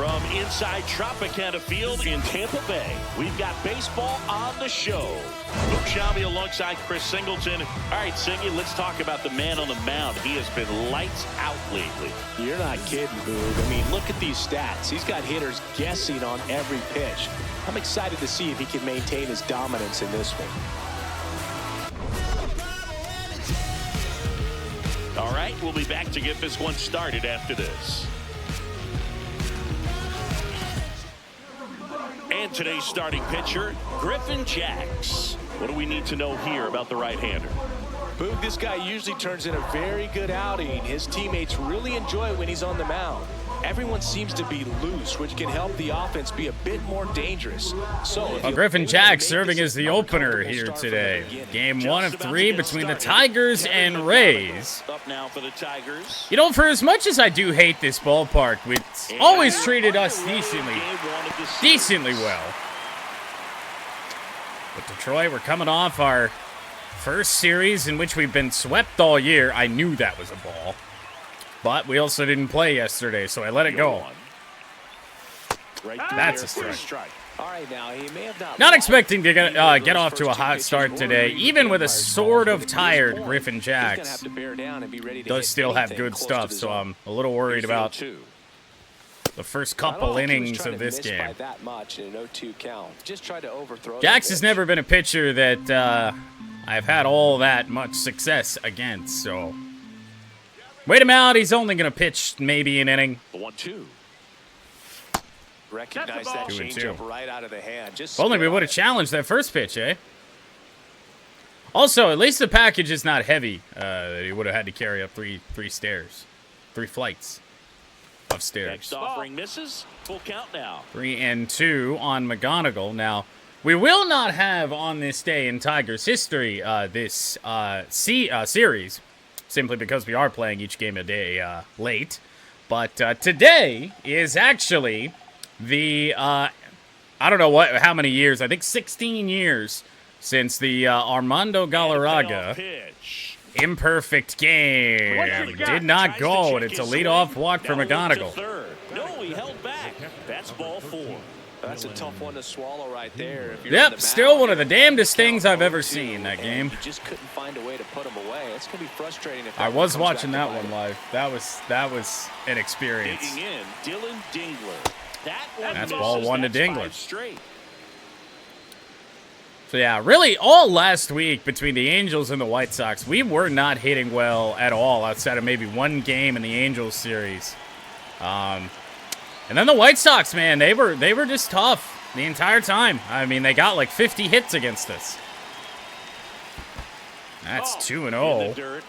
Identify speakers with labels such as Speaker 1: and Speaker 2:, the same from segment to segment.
Speaker 1: From inside Tropicana Field in Tampa Bay, we've got baseball on the show. Luke Shelby alongside Chris Singleton. All right, Singy, let's talk about the man on the mound. He has been lights out lately.
Speaker 2: You're not kidding, Boog. I mean, look at these stats. He's got hitters guessing on every pitch. I'm excited to see if he can maintain his dominance in this one.
Speaker 1: All right, we'll be back to get this one started after this. And today's starting pitcher, Griffin Jax. What do we need to know here about the right-hander?
Speaker 2: Boog, this guy usually turns in a very good outing. His teammates really enjoy when he's on the mound. Everyone seems to be loose, which can help the offense be a bit more dangerous. So,
Speaker 3: Griffin Jax serving as the opener here today. Game 1 of 3 between the Tigers and Rays.
Speaker 1: Up now for the Tigers.
Speaker 3: You know, for as much as I do hate this ballpark, it's always treated us decently well. But Detroit, we're coming off our first series in which we've been swept all year. I knew that was a ball. But we also didn't play yesterday, so I let it go. That's a strike.
Speaker 2: All right, now, he may have
Speaker 3: not expecting to get off to a hot start today, even with a sort of tired Griffin Jax. Does still have good stuff, so I'm a little worried about the first couple innings of this game. Jax has never been a pitcher that I've had all that much success against, so wait him out. He's only going to pitch maybe an inning.
Speaker 1: 1-2.
Speaker 2: Recognize that changeup right out of the hand.
Speaker 3: If only we would have challenged that first pitch, eh? Also, at least the package is not heavy. He would have had to carry up three flights of stairs.
Speaker 1: Next offering misses. Full count now.
Speaker 3: 3-2 on McGonigal. Now, we will not have on this day in Tigers history this series, simply because we are playing each game a day late. But today is actually the, I don't know how many years, I think 16 years since the Armando Galarraga imperfect game did not go, and it's a leadoff walk for McGonigal.
Speaker 1: No, he held back. That's ball 4.
Speaker 2: That's a tough one to swallow right there.
Speaker 3: Yep, still one of the damnedest things I've ever seen, that game.
Speaker 2: You just couldn't find a way to put him away. It's going to be frustrating.
Speaker 3: I was watching that one live. That was an experience.
Speaker 1: Digging in, Dylan Dingler.
Speaker 3: That's ball 1 to Dingler. So yeah, really all last week between the Angels and the White Sox, we were not hitting well at all outside of maybe one game in the Angels series. And then the White Sox, man, they were just tough the entire time. I mean, they got like 50 hits against us. That's 2-0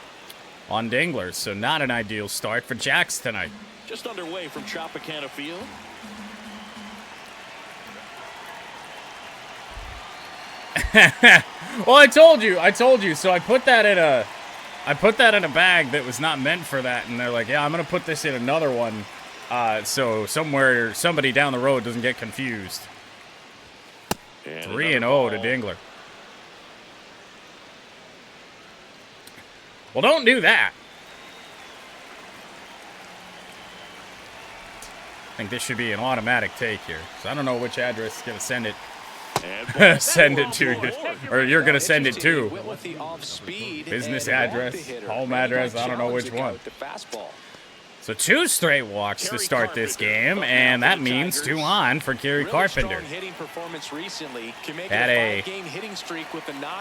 Speaker 3: on Dingler, so not an ideal start for Jax tonight.
Speaker 1: Just underway from Tropicana Field.
Speaker 3: Well, I told you. So I put that in a bag that was not meant for that, and they're like, "Yeah, I'm gonna put this in another one." So somebody down the road doesn't get confused. 3-0 to Dingler. Well, don't do that. I think this should be an automatic take here. So I don't know which address is going to send it. Send it to you, or you're going to send it to. Business address, home address, I don't know which one. So 2 straight walks to start this game, and that means 2 on for Gary Carpenter. Had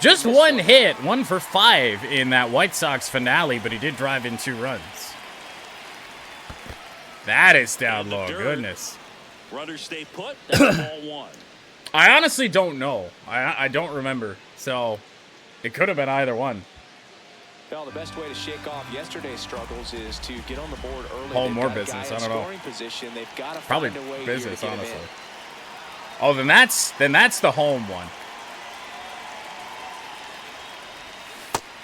Speaker 3: just 1 hit, 1 for 5 in that White Sox finale, but he did drive in 2 runs. That is down low, goodness.
Speaker 1: Runners stay put, that's ball 1.
Speaker 3: I honestly don't know. I don't remember, so it could have been either one.
Speaker 2: Well, the best way to shake off yesterday's struggles is to get on the board early.
Speaker 3: Home or business, I don't know.
Speaker 2: They've got to
Speaker 3: probably
Speaker 2: find a way
Speaker 3: business,
Speaker 2: to get
Speaker 3: honestly. Oh, then that's the home one.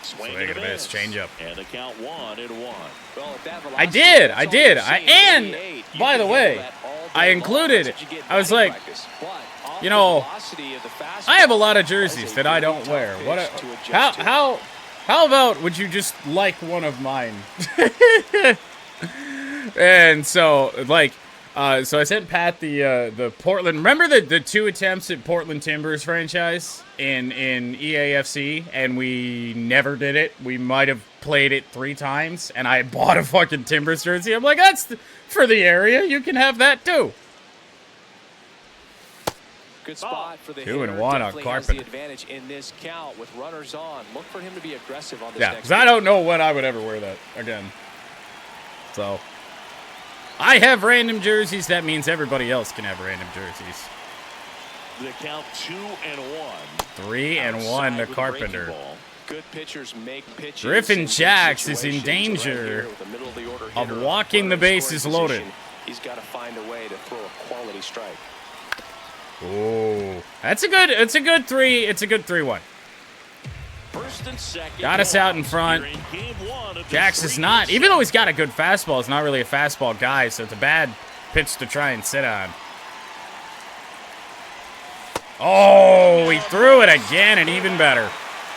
Speaker 3: Swing and a miss, change up.
Speaker 1: And the count 1-1.
Speaker 2: Well,
Speaker 3: I did. And by the way, I included. I was like, you know, I have a lot of jerseys that I don't wear. How about would you just like one of mine? And so, like, So I sent Pat the Portland. Remember the 2 attempts at Portland Timbers franchise in EAFC, and we never did it. We might have played it 3 times, and I bought a fucking Timbers jersey. I'm like, that's for the area. You can have that too.
Speaker 2: Good spot for the
Speaker 3: 2-1 on Carpenter.
Speaker 2: The advantage in this count with runners on. Look for him to be aggressive on this.
Speaker 3: Yeah, because I don't know when I would ever wear that again. So. I have random jerseys. That means everybody else can have random jerseys.
Speaker 1: The count 2-1.
Speaker 3: 3-1 to Carpenter.
Speaker 2: Good pitchers make pitches.
Speaker 3: Griffin Jacks is in danger of walking the bases loaded.
Speaker 2: He's got to find a way to throw a quality strike.
Speaker 3: Oh, it's a good 3-1.
Speaker 1: First and second.
Speaker 3: Got us out in front. Jax is not, even though he's got a good fastball, he's not really a fastball guy, so it's a bad pitch to try and sit on. Oh, he threw it again, and even better.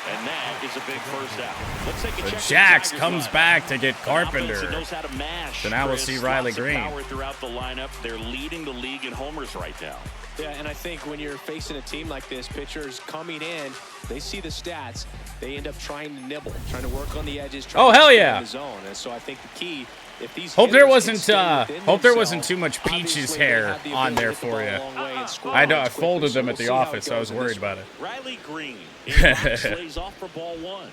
Speaker 1: And that is a big first out. Let's take a check.
Speaker 3: Jax comes back to get Carpenter.
Speaker 1: So
Speaker 3: now we'll see Riley Green.
Speaker 1: Power throughout the lineup. They're leading the league in homers right now.
Speaker 2: Yeah, and I think when you're facing a team like this, pitchers coming in, they see the stats, they end up trying to nibble, trying to work on the edges.
Speaker 3: Oh hell yeah!
Speaker 2: The zone. And so I think the key, if these
Speaker 3: hope there wasn't too much Peach's hair on there for you. I folded them at the office, so I was worried about it.
Speaker 1: Riley Green lays off for ball 1.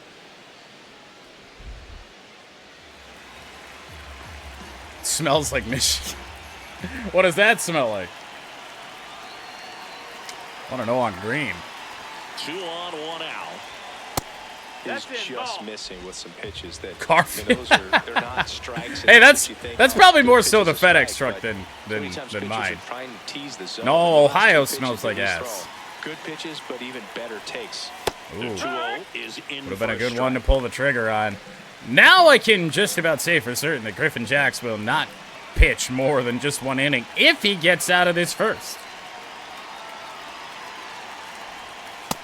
Speaker 3: It smells like Michigan. What does that smell like? I want to know on Green.
Speaker 1: 2 on, 1 out.
Speaker 2: He's just missing with some pitches that
Speaker 3: they're
Speaker 2: not strikes.
Speaker 3: Hey, that's probably more so the FedEx truck than mine. No, Ohio smells like ass.
Speaker 2: Good pitches, but even better takes.
Speaker 3: Ooh. Would have been a good one to pull the trigger on. Now I can just about say for certain that Griffin Jacks will not pitch more than just 1 inning if he gets out of this first.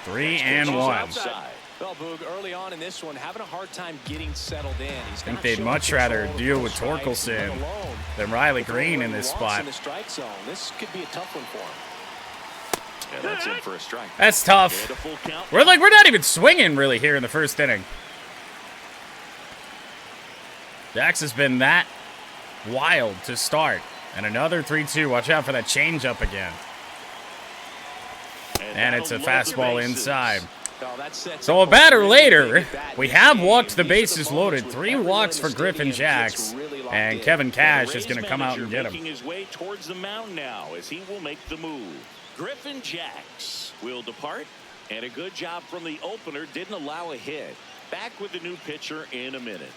Speaker 3: 3-1.
Speaker 2: Well, Boog, early on in this one, having a hard time getting settled in.
Speaker 3: I think they'd much rather deal with Torkelson than Riley Green in this spot.
Speaker 2: This could be a tough one for him.
Speaker 1: Yeah, that's in for a strike.
Speaker 3: That's tough. We're not even swinging really here in the first inning. Jax has been that wild to start. And another 3-2. Watch out for that changeup again. And it's a fastball inside. So a batter later, we have walked the bases loaded. 3 walks for Griffin Jacks, and Kevin Cash is going to come out and get him.
Speaker 1: Making his way towards the mound now as he will make the move. Griffin Jacks will depart, and a good job from the opener. Didn't allow a hit. Back with the new pitcher in a minute.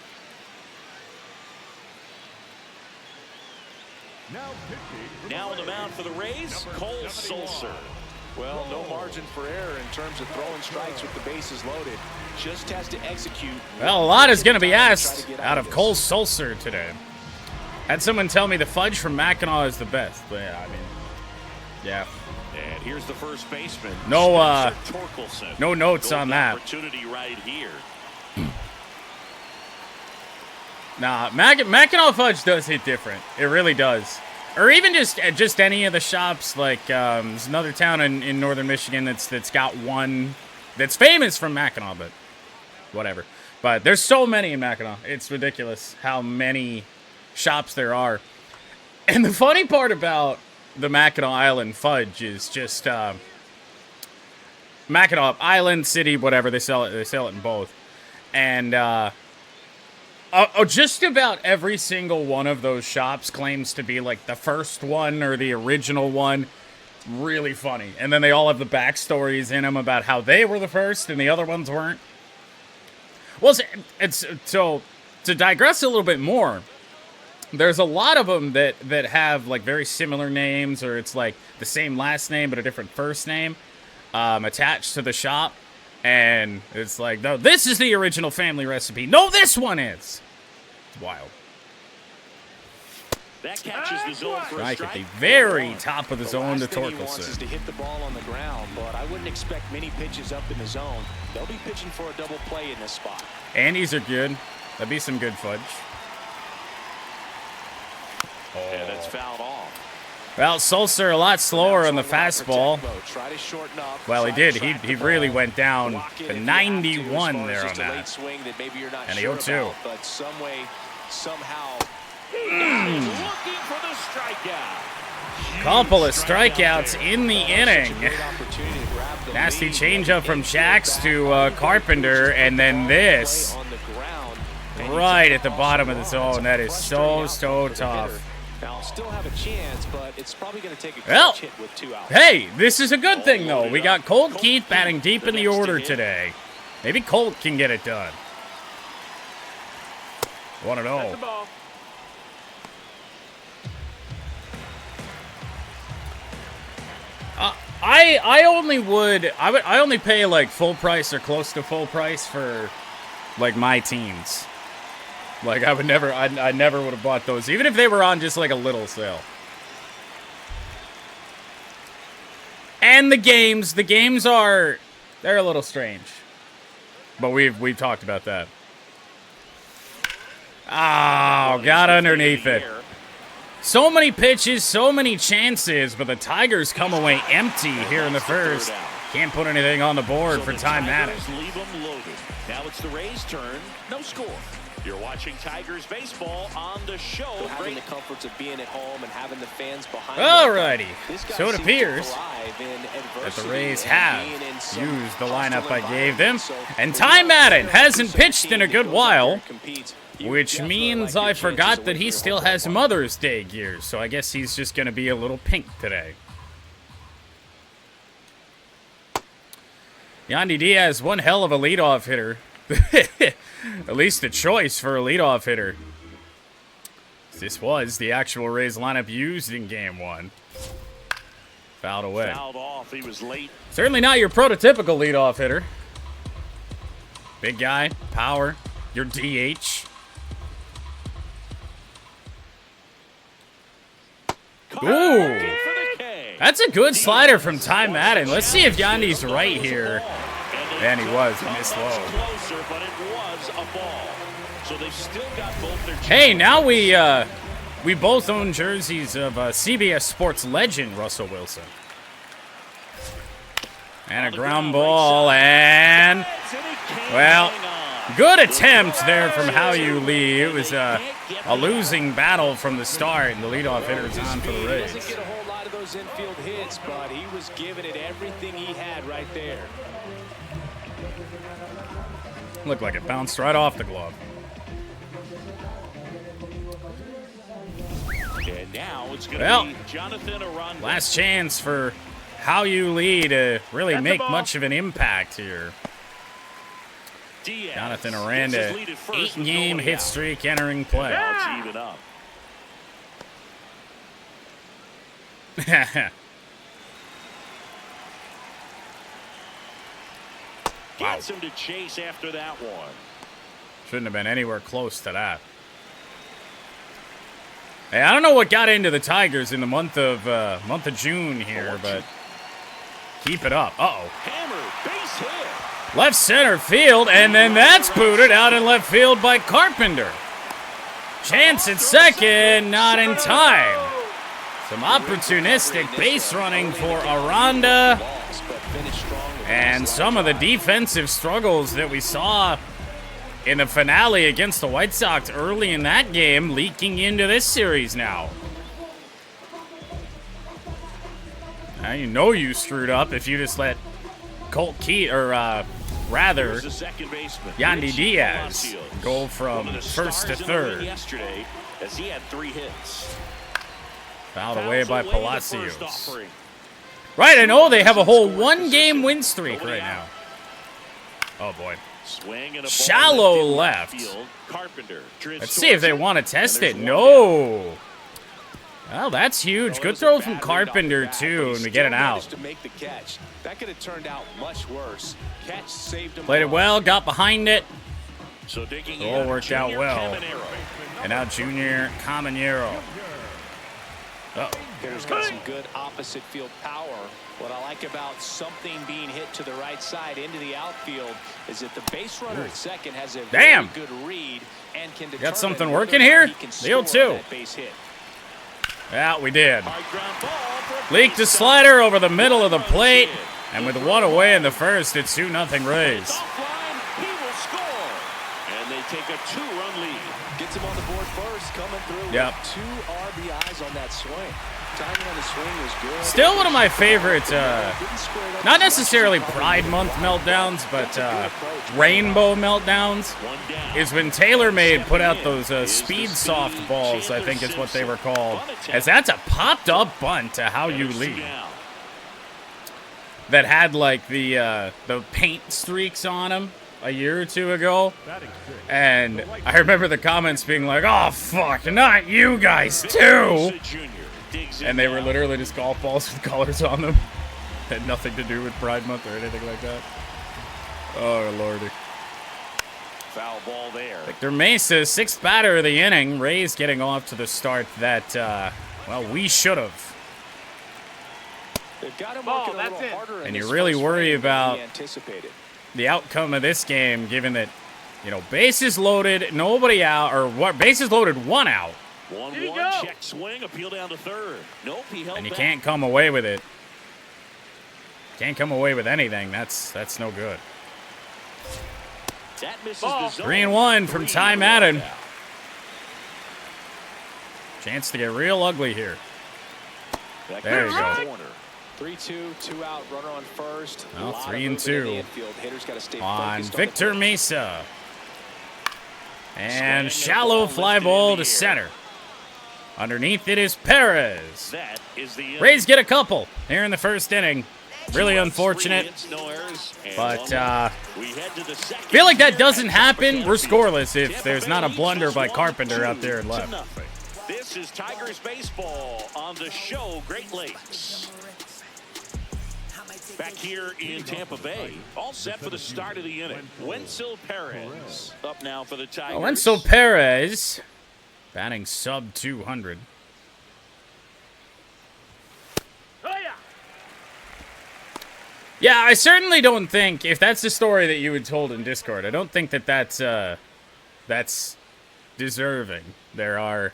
Speaker 1: Now on the mound for the Rays, Cole Sulser.
Speaker 2: Well, no margin for error in terms of throwing strikes with the bases loaded. Just has to execute.
Speaker 3: Well, a lot is going to be asked out of Cole Sulser today. Had someone tell me the fudge from Mackinac is the best. But yeah, I mean, yeah.
Speaker 1: And here's the first baseman.
Speaker 3: No notes on that.
Speaker 1: Opportunity right here.
Speaker 3: Nah, Mackinac fudge does hit different. It really does. Or even just any of the shops, like there's another town in northern Michigan that's got one that's famous from Mackinac, but whatever. But there's so many in Mackinac. It's ridiculous how many shops there are. And the funny part about the Mackinac Island fudge is just Mackinac Island, city, whatever, they sell it in both. And just about every single one of those shops claims to be like the first one or the original one. Really funny. And then they all have the backstories in them about how they were the first and the other ones weren't. Well, so to digress a little bit more, there's a lot of them that have like very similar names, or it's like the same last name but a different first name attached to the shop. And it's like, no, this is the original family recipe. No, this one is. It's wild.
Speaker 1: That catches the zone for a
Speaker 3: strike
Speaker 1: strike.
Speaker 3: at the very top of the zone to
Speaker 2: He wants is
Speaker 3: Torkelson.
Speaker 2: to hit the ball on the ground, but I wouldn't expect many pitches up in the zone. They'll be pitching for a double play in this spot.
Speaker 3: Andes are good. That'd be some good fudge.
Speaker 1: And it's fouled off.
Speaker 3: Well, Sulcer a lot slower on the fastball. Well, he did. He really went down to 91 there on that. And the 0-2.
Speaker 2: But some way, somehow.
Speaker 1: Looking for the strikeout.
Speaker 3: Couple of strikeouts in the inning. Nasty changeup from Jax to Carpenter, and then this right at the bottom of the zone. That is so tough.
Speaker 2: Now, still have a chance, but it's probably going to take a
Speaker 3: Well,
Speaker 2: hit with 2 outs.
Speaker 3: hey, this is a good thing, though. We got Colt Keith batting deep in the order today. Maybe Colt can get it done. I want to know. I only pay like full price or close to full price for like my teams. Like I never would have bought those, even if they were on just like a little sale. And the games they're a little strange. But we've talked about that. Oh, got underneath it. So many pitches, so many chances, but the Tigers come away empty here in the first. Can't put anything on the board for Ty Madden.
Speaker 1: Leave them loaded. Now it's the Rays' turn. No score. You're watching Tigers baseball on the show.
Speaker 2: So having the comforts of being at home and having the fans behind.
Speaker 3: Alrighty. So it appears that the Rays have used the lineup I gave them. And Ty Madden hasn't pitched in a good while, which means I forgot that he still has Mother's Day gear. So I guess he's just going to be a little pink today. Yandy Diaz, one hell of a leadoff hitter. At least a choice for a leadoff hitter. This was the actual Rays lineup used in Game 1. Fouled away.
Speaker 1: Fouled off. He was late.
Speaker 3: Certainly not your prototypical leadoff hitter. Big guy, power, your DH. Ooh, that's a good slider from Ty Madden. Let's see if Yandy's right here. And he was. He missed low. Hey, now we both own jerseys of CBS Sports legend Russell Wilson. And a ground ball, and well, good attempt there from How-You Lee. It was a losing battle from the start, and the leadoff hitter is on for the Rays.
Speaker 2: He doesn't get a whole lot of those infield hits, but he was giving it everything he had right there.
Speaker 3: Looked like it bounced right off the glove.
Speaker 1: And now it's going to be Jonathan Aranda.
Speaker 3: Last chance for How-You Lee to really make much of an impact here.
Speaker 1: Diaz
Speaker 3: Jonathan Aranda, 8-game hit streak entering play.
Speaker 1: Even up. Gets him to chase after that one.
Speaker 3: Shouldn't have been anywhere close to that. Hey, I don't know what got into the Tigers in the month of June here, but keep it up. Uh-oh.
Speaker 1: Hammer, base hit.
Speaker 3: Left center field, and then that's booted out in left field by Carpenter. Chance at second, not in time. Some opportunistic base running for Aranda. And some of the defensive struggles that we saw in the finale against the White Sox early in that game leaking into this series now. Now you know you screwed up if you just let Colt Keith, or rather, Yandy Diaz go from first to third.
Speaker 1: Yesterday, as he had 3 hits.
Speaker 3: Fouled away by Palacios. Right, I know they have a whole 1-game win streak right now. Oh boy. Shallow left. Let's see if they want to test it. No. Well, that's huge. Good throw from Carpenter, too, and we get it out.
Speaker 2: That could have turned out much worse. Catch saved him.
Speaker 3: Played it well, got behind it.
Speaker 1: So digging
Speaker 3: all worked out well. And now Junior Caminero. Uh-oh.
Speaker 2: Hitter's got some good opposite field power. What I like about something being hit to the right side into the outfield is that the base runner at second has a very good read and can
Speaker 3: got something working here? The 0-2. Yeah, we did.
Speaker 1: High ground ball for
Speaker 3: Leaked a
Speaker 1: base.
Speaker 3: slider over the middle of the plate. And with one away in the first, it's 2-0 Rays.
Speaker 1: Offline, he will score. And they take a 2-run lead.
Speaker 2: Gets him on the board first, coming through
Speaker 3: Yep.
Speaker 2: with 2 RBIs on that swing. Timing on the swing was good.
Speaker 3: Still one of my favorite,
Speaker 2: Didn't square it up
Speaker 3: not
Speaker 2: as much as
Speaker 3: necessarily
Speaker 2: he probably
Speaker 3: Pride
Speaker 2: would.
Speaker 3: Month meltdowns, but
Speaker 2: That's a good approach.
Speaker 3: rainbow meltdowns.
Speaker 1: One down.
Speaker 3: Is when TaylorMade put out those speed softballs, I think is what they were called. As that's a popped up bunt to How You Lead that had like the paint streaks on them a year or two ago. And I remember the comments being like, "Oh fuck, not you guys too!" And they were literally just golf balls with colors on them. Had nothing to do with Pride Month or anything like that. Oh lordy.
Speaker 1: Foul ball there.
Speaker 3: Victor Mesa, 6th batter of the inning. Rays getting off to the start that, well, we should have.
Speaker 2: They've got him working a little
Speaker 4: that's it.
Speaker 2: harder in
Speaker 3: And you
Speaker 2: this
Speaker 3: really
Speaker 2: first
Speaker 3: worry
Speaker 2: frame than
Speaker 3: about
Speaker 2: he anticipated.
Speaker 3: The outcome of this game, given that, you know, bases loaded, nobody out, or what? Bases loaded, 1 out.
Speaker 1: 1-1, check swing, appeal down to third. Nope, he held
Speaker 3: And you
Speaker 1: back.
Speaker 3: can't come away with it. Can't come away with anything. That's no good.
Speaker 1: That misses the zone.
Speaker 3: 3-1 from Ty Madden.
Speaker 1: Now.
Speaker 3: Chance to get real ugly here.
Speaker 1: That
Speaker 3: There
Speaker 1: goes
Speaker 3: you go.
Speaker 1: to corner.
Speaker 2: 3-2, 2 out, runner on first.
Speaker 3: Well,
Speaker 2: A lot of
Speaker 3: 3 and
Speaker 2: movement in
Speaker 3: 2
Speaker 2: the infield. Hitters gotta stay
Speaker 3: On
Speaker 2: focused
Speaker 3: Victor
Speaker 2: the
Speaker 3: Mesa. And
Speaker 1: Swing,
Speaker 3: shallow
Speaker 1: ball
Speaker 3: fly
Speaker 1: lifted
Speaker 3: ball
Speaker 1: in the
Speaker 3: to
Speaker 1: air.
Speaker 3: center. Underneath it is Perez.
Speaker 1: That is the end.
Speaker 3: Rays get a couple here in the first inning. Really
Speaker 1: 2 runs,
Speaker 3: unfortunate.
Speaker 1: 3 hits, no errors, and
Speaker 3: But,
Speaker 1: 1 we head to the second
Speaker 3: Feel like that
Speaker 1: here
Speaker 3: doesn't
Speaker 1: at
Speaker 3: happen. We're
Speaker 1: Tampa
Speaker 3: scoreless if
Speaker 1: Tampa
Speaker 3: there's
Speaker 1: Bay
Speaker 3: not a
Speaker 1: leads
Speaker 3: blunder
Speaker 1: this
Speaker 3: by
Speaker 1: one
Speaker 3: Carpenter out there and
Speaker 1: 2-0.
Speaker 3: left.
Speaker 1: This is Tigers baseball on the show Great Lakes. Back here in Tampa Bay, all set for the start of the inning. Wenzel Perez up now for the Tigers.
Speaker 3: Wenzel Perez batting sub 200. Yeah, I certainly don't think, if that's the story that you had told in Discord, I don't think that that's deserving. There are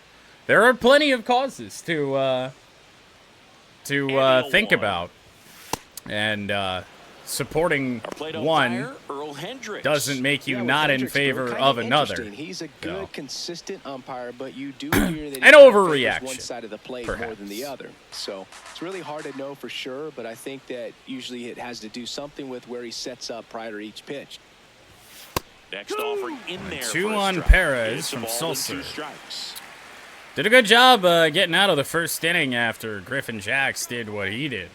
Speaker 3: plenty of causes to think about, and supporting
Speaker 1: Our plate
Speaker 3: one
Speaker 1: umpire, Earl Hendricks.
Speaker 3: doesn't make you
Speaker 2: Yeah, with
Speaker 3: not in
Speaker 2: Hendricks, they're
Speaker 3: favor
Speaker 2: kind
Speaker 3: of another.
Speaker 2: interesting. He's a good,
Speaker 3: So.
Speaker 2: consistent umpire, but you do hear that he
Speaker 3: An
Speaker 2: kind of favors
Speaker 3: overreaction,
Speaker 2: one side of the plate more than the
Speaker 3: perhaps.
Speaker 2: other. So it's really hard to know for sure, but I think that usually it has to do something with where he sets up prior to each pitch.
Speaker 1: Next offering in there.
Speaker 3: 2-1
Speaker 1: for a strike.
Speaker 3: Perez
Speaker 1: It's a
Speaker 3: from
Speaker 1: ball and
Speaker 3: Sulcer.
Speaker 1: 2 strikes.
Speaker 3: Did a good job getting out of the first inning after Griffin Jacks did what he did.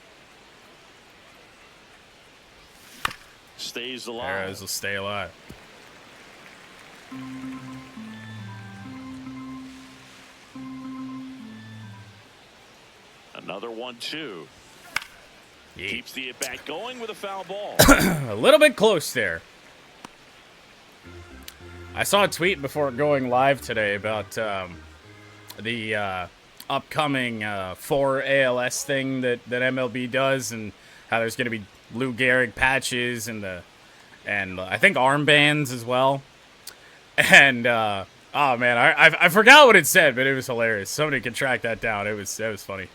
Speaker 1: Stays alive.
Speaker 3: Perez will stay alive.
Speaker 1: Another 1-2.
Speaker 3: Yeah.
Speaker 1: Keeps the at-bat going with a foul ball.
Speaker 3: A little bit close there. I saw a tweet before going live today about the upcoming 4 ALS thing that MLB does, and how there's going to be Lou Gehrig patches and I think armbands as well. And oh man, I forgot what it said, but it was hilarious. Somebody can track that down. It was funny.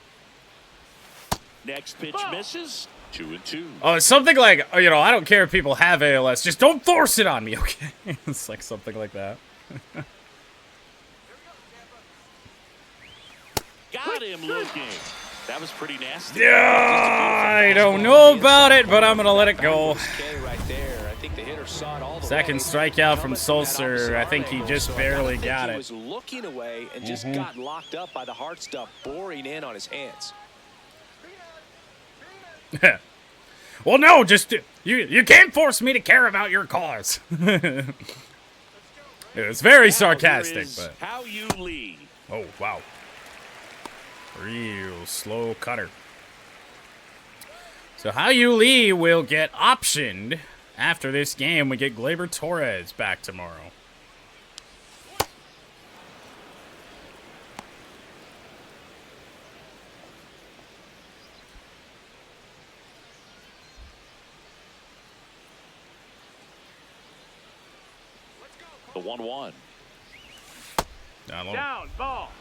Speaker 1: Next pitch misses. 2-2.
Speaker 3: Oh, it's something like, you know, I don't care if people have ALS, just don't force it on me, okay? It's like something like that.
Speaker 1: Got him looking. That was pretty nasty.
Speaker 3: Yeah, I don't know about it, but I'm going to let it go.
Speaker 2: Right there. I think the hitter saw it all the
Speaker 3: Second
Speaker 2: way.
Speaker 3: strikeout from
Speaker 2: Coming that
Speaker 3: Sulcer.
Speaker 2: opposite
Speaker 3: I think
Speaker 2: arm
Speaker 3: he
Speaker 2: angle,
Speaker 3: just
Speaker 2: so I
Speaker 3: barely
Speaker 2: think
Speaker 3: got
Speaker 2: he
Speaker 3: it.
Speaker 2: was looking away and just got locked up by the hard stuff boring in on his hands.
Speaker 3: Well, no, just you can't force me to care about your cause. It was very
Speaker 1: Now
Speaker 3: sarcastic,
Speaker 1: here is
Speaker 3: but
Speaker 1: How You Lead.
Speaker 3: oh wow, real slow cutter. So How You Lee will get optioned after this game. We get Gleyber Torres back tomorrow.
Speaker 1: The 1-1.
Speaker 3: Down low.
Speaker 4: Down, ball.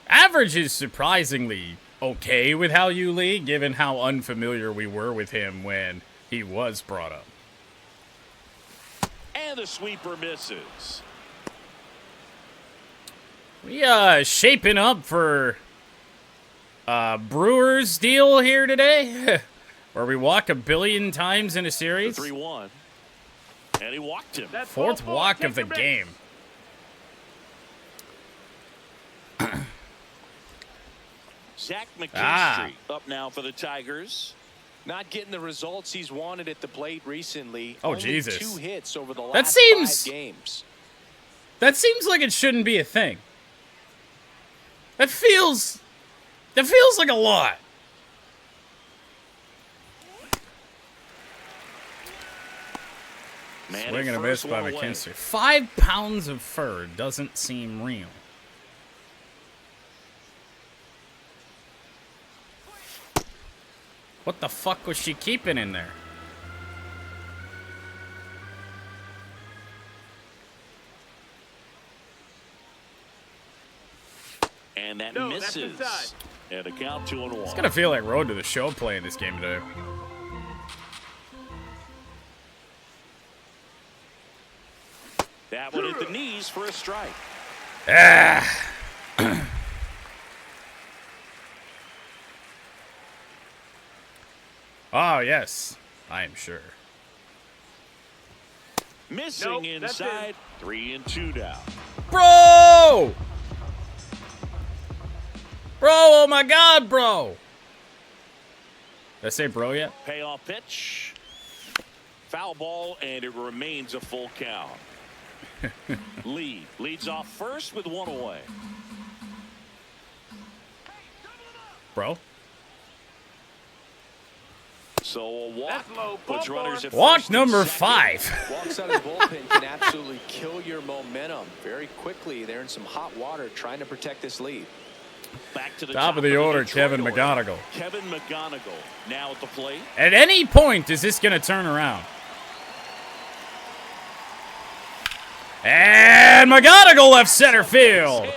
Speaker 3: Average is surprisingly okay with Hao Yu Lee, given how unfamiliar we were with him when he was brought up.
Speaker 1: And the sweeper misses.
Speaker 3: We shaping up for Brewers deal here today, where we walk 1 billion times in a series.
Speaker 1: 3-1. And he walked him.
Speaker 3: Fourth walk of the game.
Speaker 1: Zach McKinstry up now for the Tigers.
Speaker 2: Not getting the results he's wanted at the plate recently.
Speaker 3: Oh,
Speaker 2: Only
Speaker 3: Jesus.
Speaker 2: 2 hits over the last
Speaker 3: That seems
Speaker 2: 5 games.
Speaker 3: That seems like it shouldn't be a thing. That feels like a lot.
Speaker 1: Man,
Speaker 3: Swing and a miss by
Speaker 1: one away.
Speaker 3: McKinstry. 5 pounds of fur doesn't seem real. What the fuck was she keeping in there?
Speaker 1: And that misses. And a count 2-1.
Speaker 3: It's gonna feel like Road to the Show playing this game today.
Speaker 1: That one at the knees for a strike.
Speaker 3: Ah. Oh, yes. I am sure.
Speaker 1: Missing inside. 3-2 now.
Speaker 3: Bro! Bro, oh my god, bro! Did I say bro yet?
Speaker 1: Payoff pitch. Foul ball, and it remains a full count. Lee leads off first with 1 away.
Speaker 3: Bro?
Speaker 1: So a walk puts runners at
Speaker 3: Walk
Speaker 1: first
Speaker 3: number
Speaker 1: and second.
Speaker 3: 5.
Speaker 2: Walks out of the bullpen can absolutely kill your momentum very quickly. They're in some hot water trying to protect this lead.
Speaker 1: Back to the
Speaker 3: Top of the order, Kevin McGonigal.
Speaker 1: Kevin McGonigal now at the plate.
Speaker 3: At any point, is this going to turn around? And McGonigal left center field.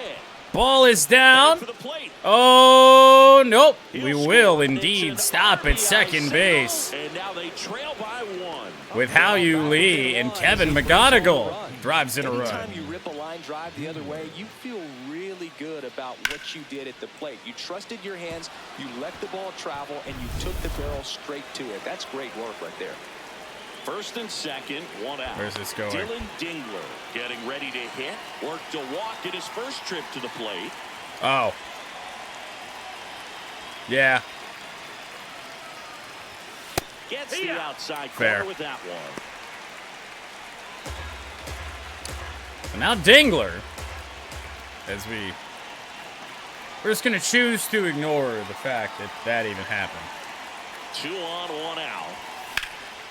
Speaker 3: Ball is down.
Speaker 1: For the plate.
Speaker 3: Oh, nope. We will indeed stop at second base
Speaker 1: And now they trail by 1.
Speaker 3: with Hao Yu Lee and Kevin McGonigal drives in a run.
Speaker 2: Anytime you rip a line drive the other way, you feel really good about what you did at the plate. You trusted your hands, you let the ball travel, and you took the barrel straight to it. That's great work right there.
Speaker 1: First and second, 1 out.
Speaker 3: Where's this going?
Speaker 1: Dylan Dingler getting ready to hit. Worked a walk in his first trip to the plate.
Speaker 3: Oh. Yeah.
Speaker 1: Gets the outside
Speaker 3: Fair.
Speaker 1: corner with that one.
Speaker 3: And now Dingler, we're just going to choose to ignore the fact that that even happened.
Speaker 1: 2 on, 1 out.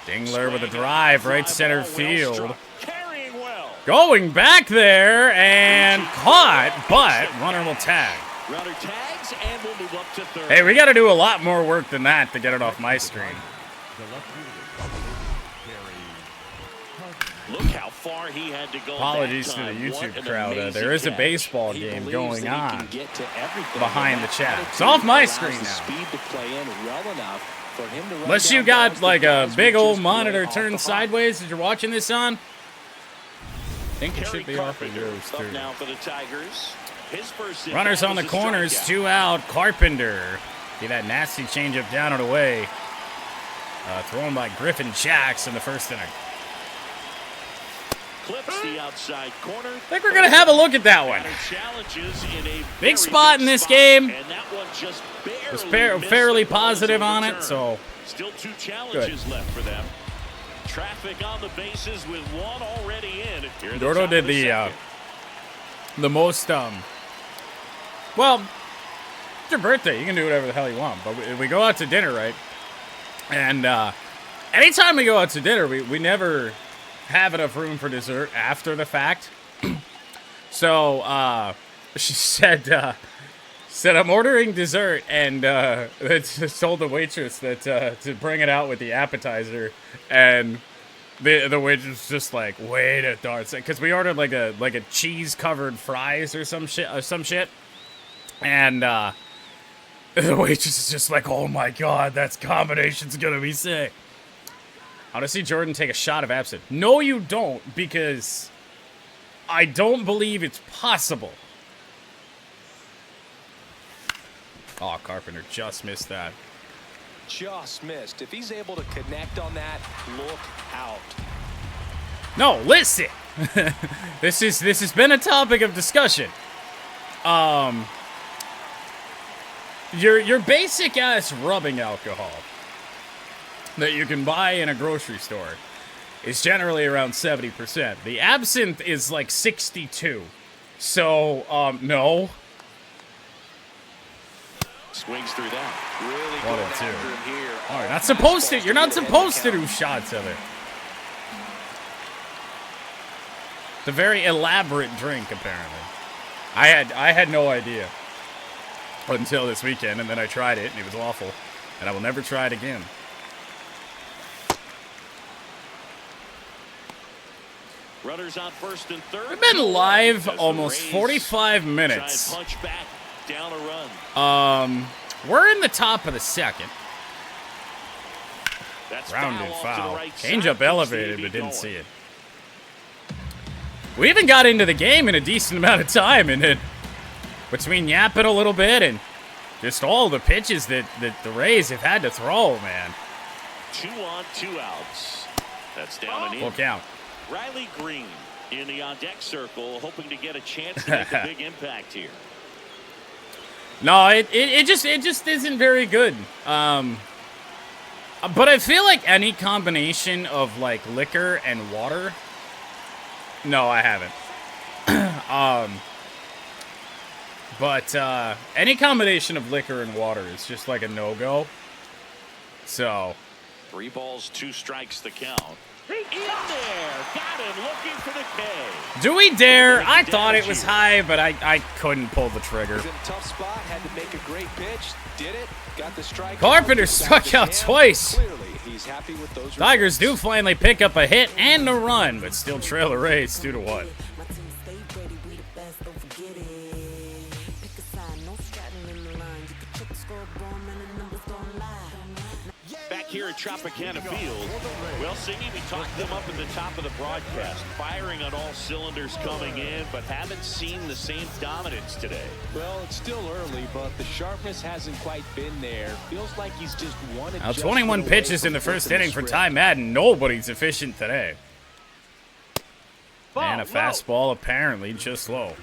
Speaker 3: Dingler with a drive, right center field.
Speaker 1: Carrying well.
Speaker 3: Going back there and caught, but runner will tag.
Speaker 1: Runner tags and will move up to third.
Speaker 3: Hey, we got to do a lot more work than that to get it off my screen.
Speaker 1: Look how far he had to go.
Speaker 3: Apologies to the YouTube crowd. There is a baseball game going on behind the chat. It's off my screen now. Unless you got like a big old monitor turned sideways that you're watching this on, I think it should be off of yours too.
Speaker 1: Now for the Tigers. His first
Speaker 3: Runners on the corners, 2 out. Carpenter. See that nasty changeup down and away. Thrown by Griffin Jacks in the first inning.
Speaker 1: Clips the outside corner.
Speaker 3: I think we're going to have a look at that one. Big spot in this game.
Speaker 1: And that one just
Speaker 3: was fairly positive on it, so
Speaker 1: still 2 challenges left for them. Traffic on the bases with 1 already in.
Speaker 3: Gordo did the most well, it's your birthday. You can do whatever the hell you want. But we go out to dinner, right? And anytime we go out to dinner, we never have enough room for dessert after the fact. So she said I'm ordering dessert, and told the waitress that to bring it out with the appetizer, and the waitress was just like, wait a darn second, because we ordered like a cheese covered fries or some shit. And the waitress is just like, oh my god, that combination's gonna be sick. I want to see Jordan take a shot of absinthe. No, you don't, because I don't believe it's possible. Oh, Carpenter just missed that.
Speaker 2: Just missed. If he's able to connect on that, look out.
Speaker 3: No, listen. This has been a topic of discussion. Your basic ass rubbing alcohol that you can buy in a grocery store is generally around 70%. The absinthe is like 62. So, no.
Speaker 2: Swings through that. Really
Speaker 3: One
Speaker 2: going
Speaker 3: and two.
Speaker 2: after him here.
Speaker 3: Oh, you're not supposed to. You're not supposed to do shots of it. It's a very elaborate drink, apparently. I had no idea until this weekend, and then I tried it, and it was awful, and I will never try it again.
Speaker 1: Runners on first and third.
Speaker 3: We've been live almost 45 minutes.
Speaker 1: Try and punch back down a run.
Speaker 3: We're in the top of the second.
Speaker 1: That's
Speaker 3: Rounded
Speaker 1: off to
Speaker 3: foul.
Speaker 1: the right
Speaker 3: Changeup
Speaker 1: side.
Speaker 3: elevated,
Speaker 1: Keeps the
Speaker 3: but didn't
Speaker 1: AV
Speaker 3: see it. We even got into the game in a decent amount of time, and then between yapping a little bit and just all the pitches that the Rays have had to throw, man.
Speaker 1: 2 on, 2 outs. That's down and in.
Speaker 3: Full count.
Speaker 1: Riley Green in the on-deck circle, hoping to get a chance to make a big impact here.
Speaker 3: No, it just isn't very good. But I feel like any combination of like liquor and water. No, I haven't. But any combination of liquor and water is just like a no-go. So
Speaker 1: 3 balls, 2 strikes the count. In there, got him looking for the K.
Speaker 3: do we dare? I thought it was high, but I couldn't pull the trigger.
Speaker 2: He's in a tough spot, had to make a great pitch, did it, got the strike.
Speaker 3: Carpenter struck out twice.
Speaker 2: Clearly, he's happy with those
Speaker 3: Tigers
Speaker 2: results.
Speaker 3: do finally pick up a hit and a run, but still trail the Rays 2-1.
Speaker 1: Back here at Tropicana Field, well, Singy, we talked them up at the top of the broadcast, firing on all cylinders coming in, but haven't seen the same dominance today.
Speaker 2: Well, it's still early, but the sharpness hasn't quite been there. Feels like he's just one
Speaker 3: Now,
Speaker 2: adjustment
Speaker 3: 21
Speaker 2: away
Speaker 3: pitches
Speaker 2: from
Speaker 3: in the first
Speaker 2: flipping
Speaker 3: inning for
Speaker 2: script.
Speaker 3: Ty Madden. Nobody's efficient today. And a fastball apparently just low.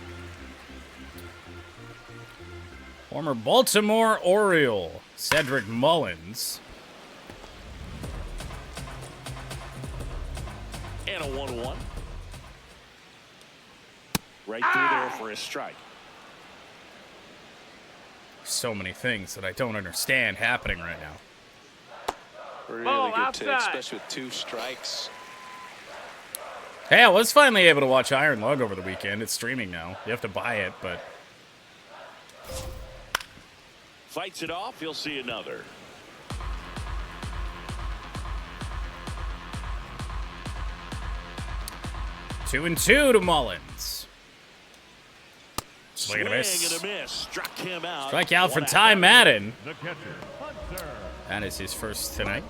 Speaker 3: Former Baltimore Oriole, Cedric Mullins.
Speaker 1: And a 1-1. Right through there for a strike.
Speaker 3: So many things that I don't understand happening right now.
Speaker 2: Really good take, especially with 2 strikes.
Speaker 3: Hey, I was finally able to watch Iron Lung over the weekend. It's streaming now. You have to buy it, but
Speaker 1: Fights it off, you'll see another.
Speaker 3: Two and two to Mullins. Swing and a
Speaker 1: Swing
Speaker 3: miss.
Speaker 1: and a miss. Struck him out.
Speaker 3: Strike out for
Speaker 1: One
Speaker 3: Ty
Speaker 1: out.
Speaker 3: Madden. That is his first tonight.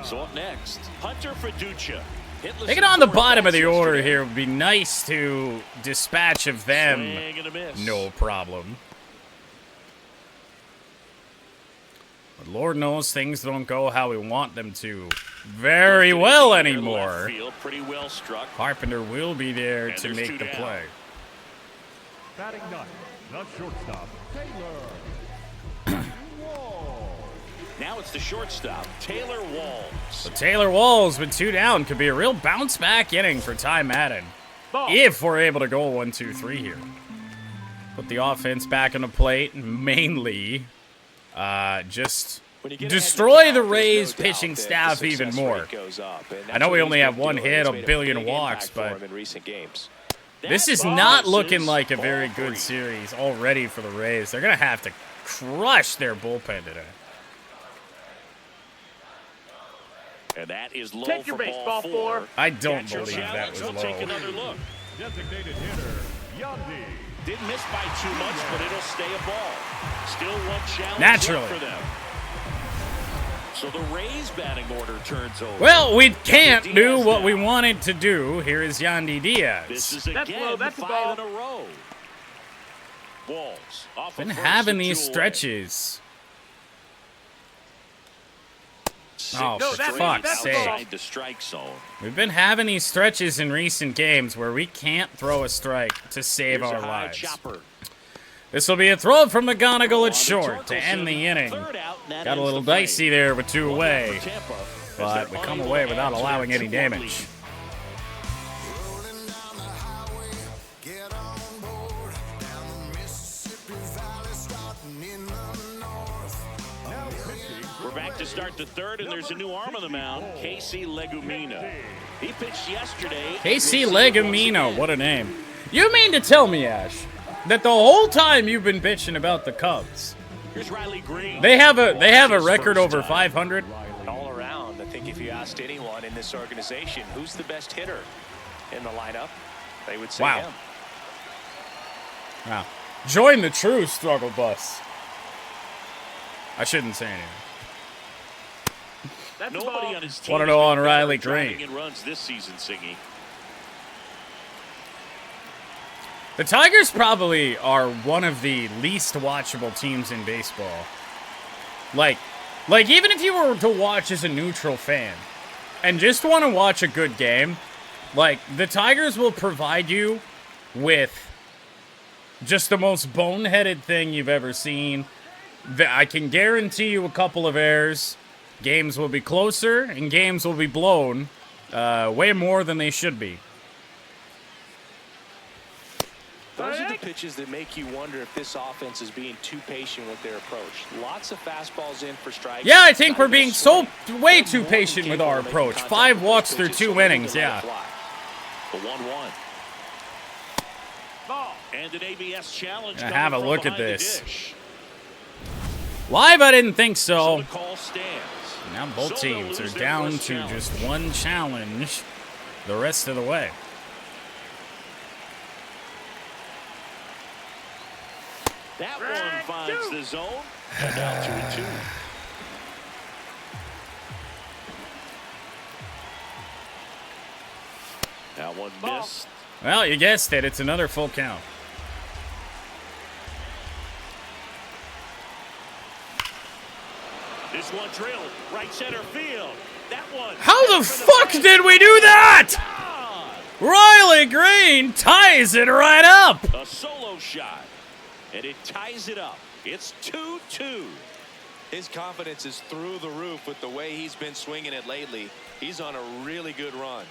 Speaker 1: So up next, Hunter Fiducia. Hitless
Speaker 3: Taking
Speaker 1: in
Speaker 3: on the
Speaker 1: 4
Speaker 3: bottom of
Speaker 1: at-bats
Speaker 3: the order
Speaker 1: yesterday.
Speaker 3: here would be nice to dispatch of them.
Speaker 1: Swing and a miss.
Speaker 3: No problem. But Lord knows things don't go how we want them to very well
Speaker 1: Left
Speaker 3: anymore.
Speaker 1: field, pretty well struck.
Speaker 3: Carpenter will be there
Speaker 1: And
Speaker 3: to
Speaker 1: there's
Speaker 3: make
Speaker 1: 2
Speaker 3: the
Speaker 1: down.
Speaker 3: play.
Speaker 4: Batting ninth, the shortstop, Taylor.
Speaker 1: Now it's the shortstop, Taylor Walls.
Speaker 3: So Taylor Walls with 2 down could be a real bounce back inning for Ty Madden. If we're able to go 1-2-3 here. Put the offense back on the plate and mainly just
Speaker 2: When you get
Speaker 3: destroy
Speaker 2: ahead in
Speaker 3: the
Speaker 2: count,
Speaker 3: Rays
Speaker 2: there's no
Speaker 3: pitching
Speaker 2: doubt that
Speaker 3: staff
Speaker 2: the
Speaker 3: even
Speaker 2: success
Speaker 3: more.
Speaker 2: rate goes up, and
Speaker 3: I know
Speaker 2: that's
Speaker 3: we
Speaker 2: what
Speaker 3: only
Speaker 2: he's
Speaker 3: have
Speaker 2: been
Speaker 3: 1
Speaker 2: doing.
Speaker 3: hit,
Speaker 2: It's
Speaker 3: a
Speaker 2: made
Speaker 3: billion
Speaker 2: big
Speaker 3: walks,
Speaker 2: impact for
Speaker 3: but
Speaker 2: him in recent games.
Speaker 3: this is
Speaker 1: That
Speaker 3: not
Speaker 1: ball
Speaker 3: looking
Speaker 1: misses.
Speaker 3: like a
Speaker 1: Ball
Speaker 3: very good
Speaker 1: 3.
Speaker 3: series already for the Rays. They're going to have to crush their bullpen today.
Speaker 1: And that is low
Speaker 5: Take
Speaker 1: for
Speaker 5: your
Speaker 1: ball
Speaker 5: baseball
Speaker 1: 4.
Speaker 5: four.
Speaker 3: I don't
Speaker 1: Catcher
Speaker 3: believe that
Speaker 1: challenge,
Speaker 3: was
Speaker 1: he'll
Speaker 3: low.
Speaker 1: take another look.
Speaker 4: Designated hitter, Yandy.
Speaker 1: Didn't miss by too much, but it'll stay a ball. Still one challenge
Speaker 3: Naturally.
Speaker 1: left for them. So the Rays batting order turns over.
Speaker 3: Well, we can't do what we wanted to do. Here is Yandy
Speaker 1: This
Speaker 3: Diaz.
Speaker 1: is again
Speaker 4: that's a
Speaker 1: 5
Speaker 4: ball.
Speaker 1: in a row. Walls off
Speaker 3: Been
Speaker 1: of first
Speaker 3: having
Speaker 1: and
Speaker 3: these
Speaker 1: 2 away.
Speaker 3: stretches. Oh,
Speaker 1: Six
Speaker 3: for
Speaker 1: straight
Speaker 3: fuck's sake.
Speaker 1: outside the strike zone.
Speaker 3: We've been having these stretches in recent games where we can't throw a strike to save
Speaker 1: Here's
Speaker 3: our
Speaker 1: a high
Speaker 3: lives.
Speaker 1: chopper.
Speaker 3: This will be a throw from McGonigal
Speaker 1: On
Speaker 3: at
Speaker 1: to
Speaker 3: short to
Speaker 1: Torkelson.
Speaker 3: end the inning.
Speaker 1: Third out, and that
Speaker 3: Got a
Speaker 1: ends
Speaker 3: little
Speaker 1: the frame.
Speaker 3: dicey there with 2
Speaker 1: One
Speaker 3: away,
Speaker 1: out for Tampa, as
Speaker 3: but
Speaker 1: they're
Speaker 3: we come
Speaker 1: unable
Speaker 3: away
Speaker 1: to
Speaker 3: without
Speaker 1: add to
Speaker 3: allowing
Speaker 1: their
Speaker 3: any
Speaker 1: 2-1
Speaker 3: damage.
Speaker 1: lead.
Speaker 5: Rolling down the highway, get on board. Down the Mississippi Valley, starting in the north.
Speaker 4: Now pitching.
Speaker 1: We're back to start the third, and there's a new arm on the mound, Casey Legumina. He pitched yesterday.
Speaker 3: Casey Legumino, what a name. You mean to tell me, Ash, that the whole time you've been bitching about the Cubs,
Speaker 1: Here's Riley Green.
Speaker 3: they have a record over 500?
Speaker 2: All around, I think if you asked anyone in this organization who's the best hitter in the lineup, they would say
Speaker 3: Wow.
Speaker 2: him.
Speaker 3: Wow. Join the true struggle bus. I shouldn't say anything.
Speaker 4: That's a
Speaker 1: Nobody
Speaker 4: ball.
Speaker 1: on his team
Speaker 3: Wanna
Speaker 1: has
Speaker 3: know
Speaker 1: been
Speaker 3: on
Speaker 1: better
Speaker 3: Riley
Speaker 1: at driving
Speaker 3: Green.
Speaker 1: in runs this season, Singy.
Speaker 3: The Tigers probably are one of the least watchable teams in baseball. Like even if you were to watch as a neutral fan and just want to watch a good game, like the Tigers will provide you with just the most boneheaded thing you've ever seen. I can guarantee you a couple of errors. Games will be closer and games will be blown way more than they should be.
Speaker 2: Those are the pitches that make you wonder if this offense is being too patient with their approach. Lots of fastballs in for strikes.
Speaker 3: Yeah, I think
Speaker 2: Not
Speaker 3: we're
Speaker 2: even
Speaker 3: being
Speaker 2: a
Speaker 3: so
Speaker 2: swing.
Speaker 3: way
Speaker 2: They're
Speaker 3: too
Speaker 2: more than
Speaker 3: patient with
Speaker 2: capable
Speaker 3: our
Speaker 2: of making
Speaker 3: approach.
Speaker 2: contact
Speaker 3: 5
Speaker 2: with
Speaker 3: walks
Speaker 2: those
Speaker 3: through
Speaker 2: pitches,
Speaker 3: 2
Speaker 2: so they
Speaker 3: innings,
Speaker 2: need to let
Speaker 3: yeah.
Speaker 2: it fly.
Speaker 1: The 1-1.
Speaker 4: Ball.
Speaker 1: And an ABS challenge.
Speaker 3: Gonna
Speaker 1: coming
Speaker 3: have a
Speaker 1: from
Speaker 3: look at
Speaker 1: behind the
Speaker 3: this.
Speaker 1: dish.
Speaker 3: Live, I didn't think
Speaker 1: So
Speaker 3: so.
Speaker 1: the call stands.
Speaker 3: Now both
Speaker 1: So they'll
Speaker 3: teams are
Speaker 1: lose their
Speaker 3: down
Speaker 1: first
Speaker 3: to
Speaker 1: challenge.
Speaker 3: just 1 challenge the rest of the way.
Speaker 1: That one finds the zone. And now 2-2. That one missed.
Speaker 3: Well, you guessed it. It's another full count.
Speaker 1: This one drilled right center field. That one.
Speaker 3: How the
Speaker 1: for
Speaker 3: fuck
Speaker 1: fence.
Speaker 3: did we do that?
Speaker 1: Gone.
Speaker 3: Riley Green ties it right up.
Speaker 1: A solo shot, and it ties it up. It's 2-2.
Speaker 2: His confidence is through the roof with the way he's been swinging it lately. He's on a really good run.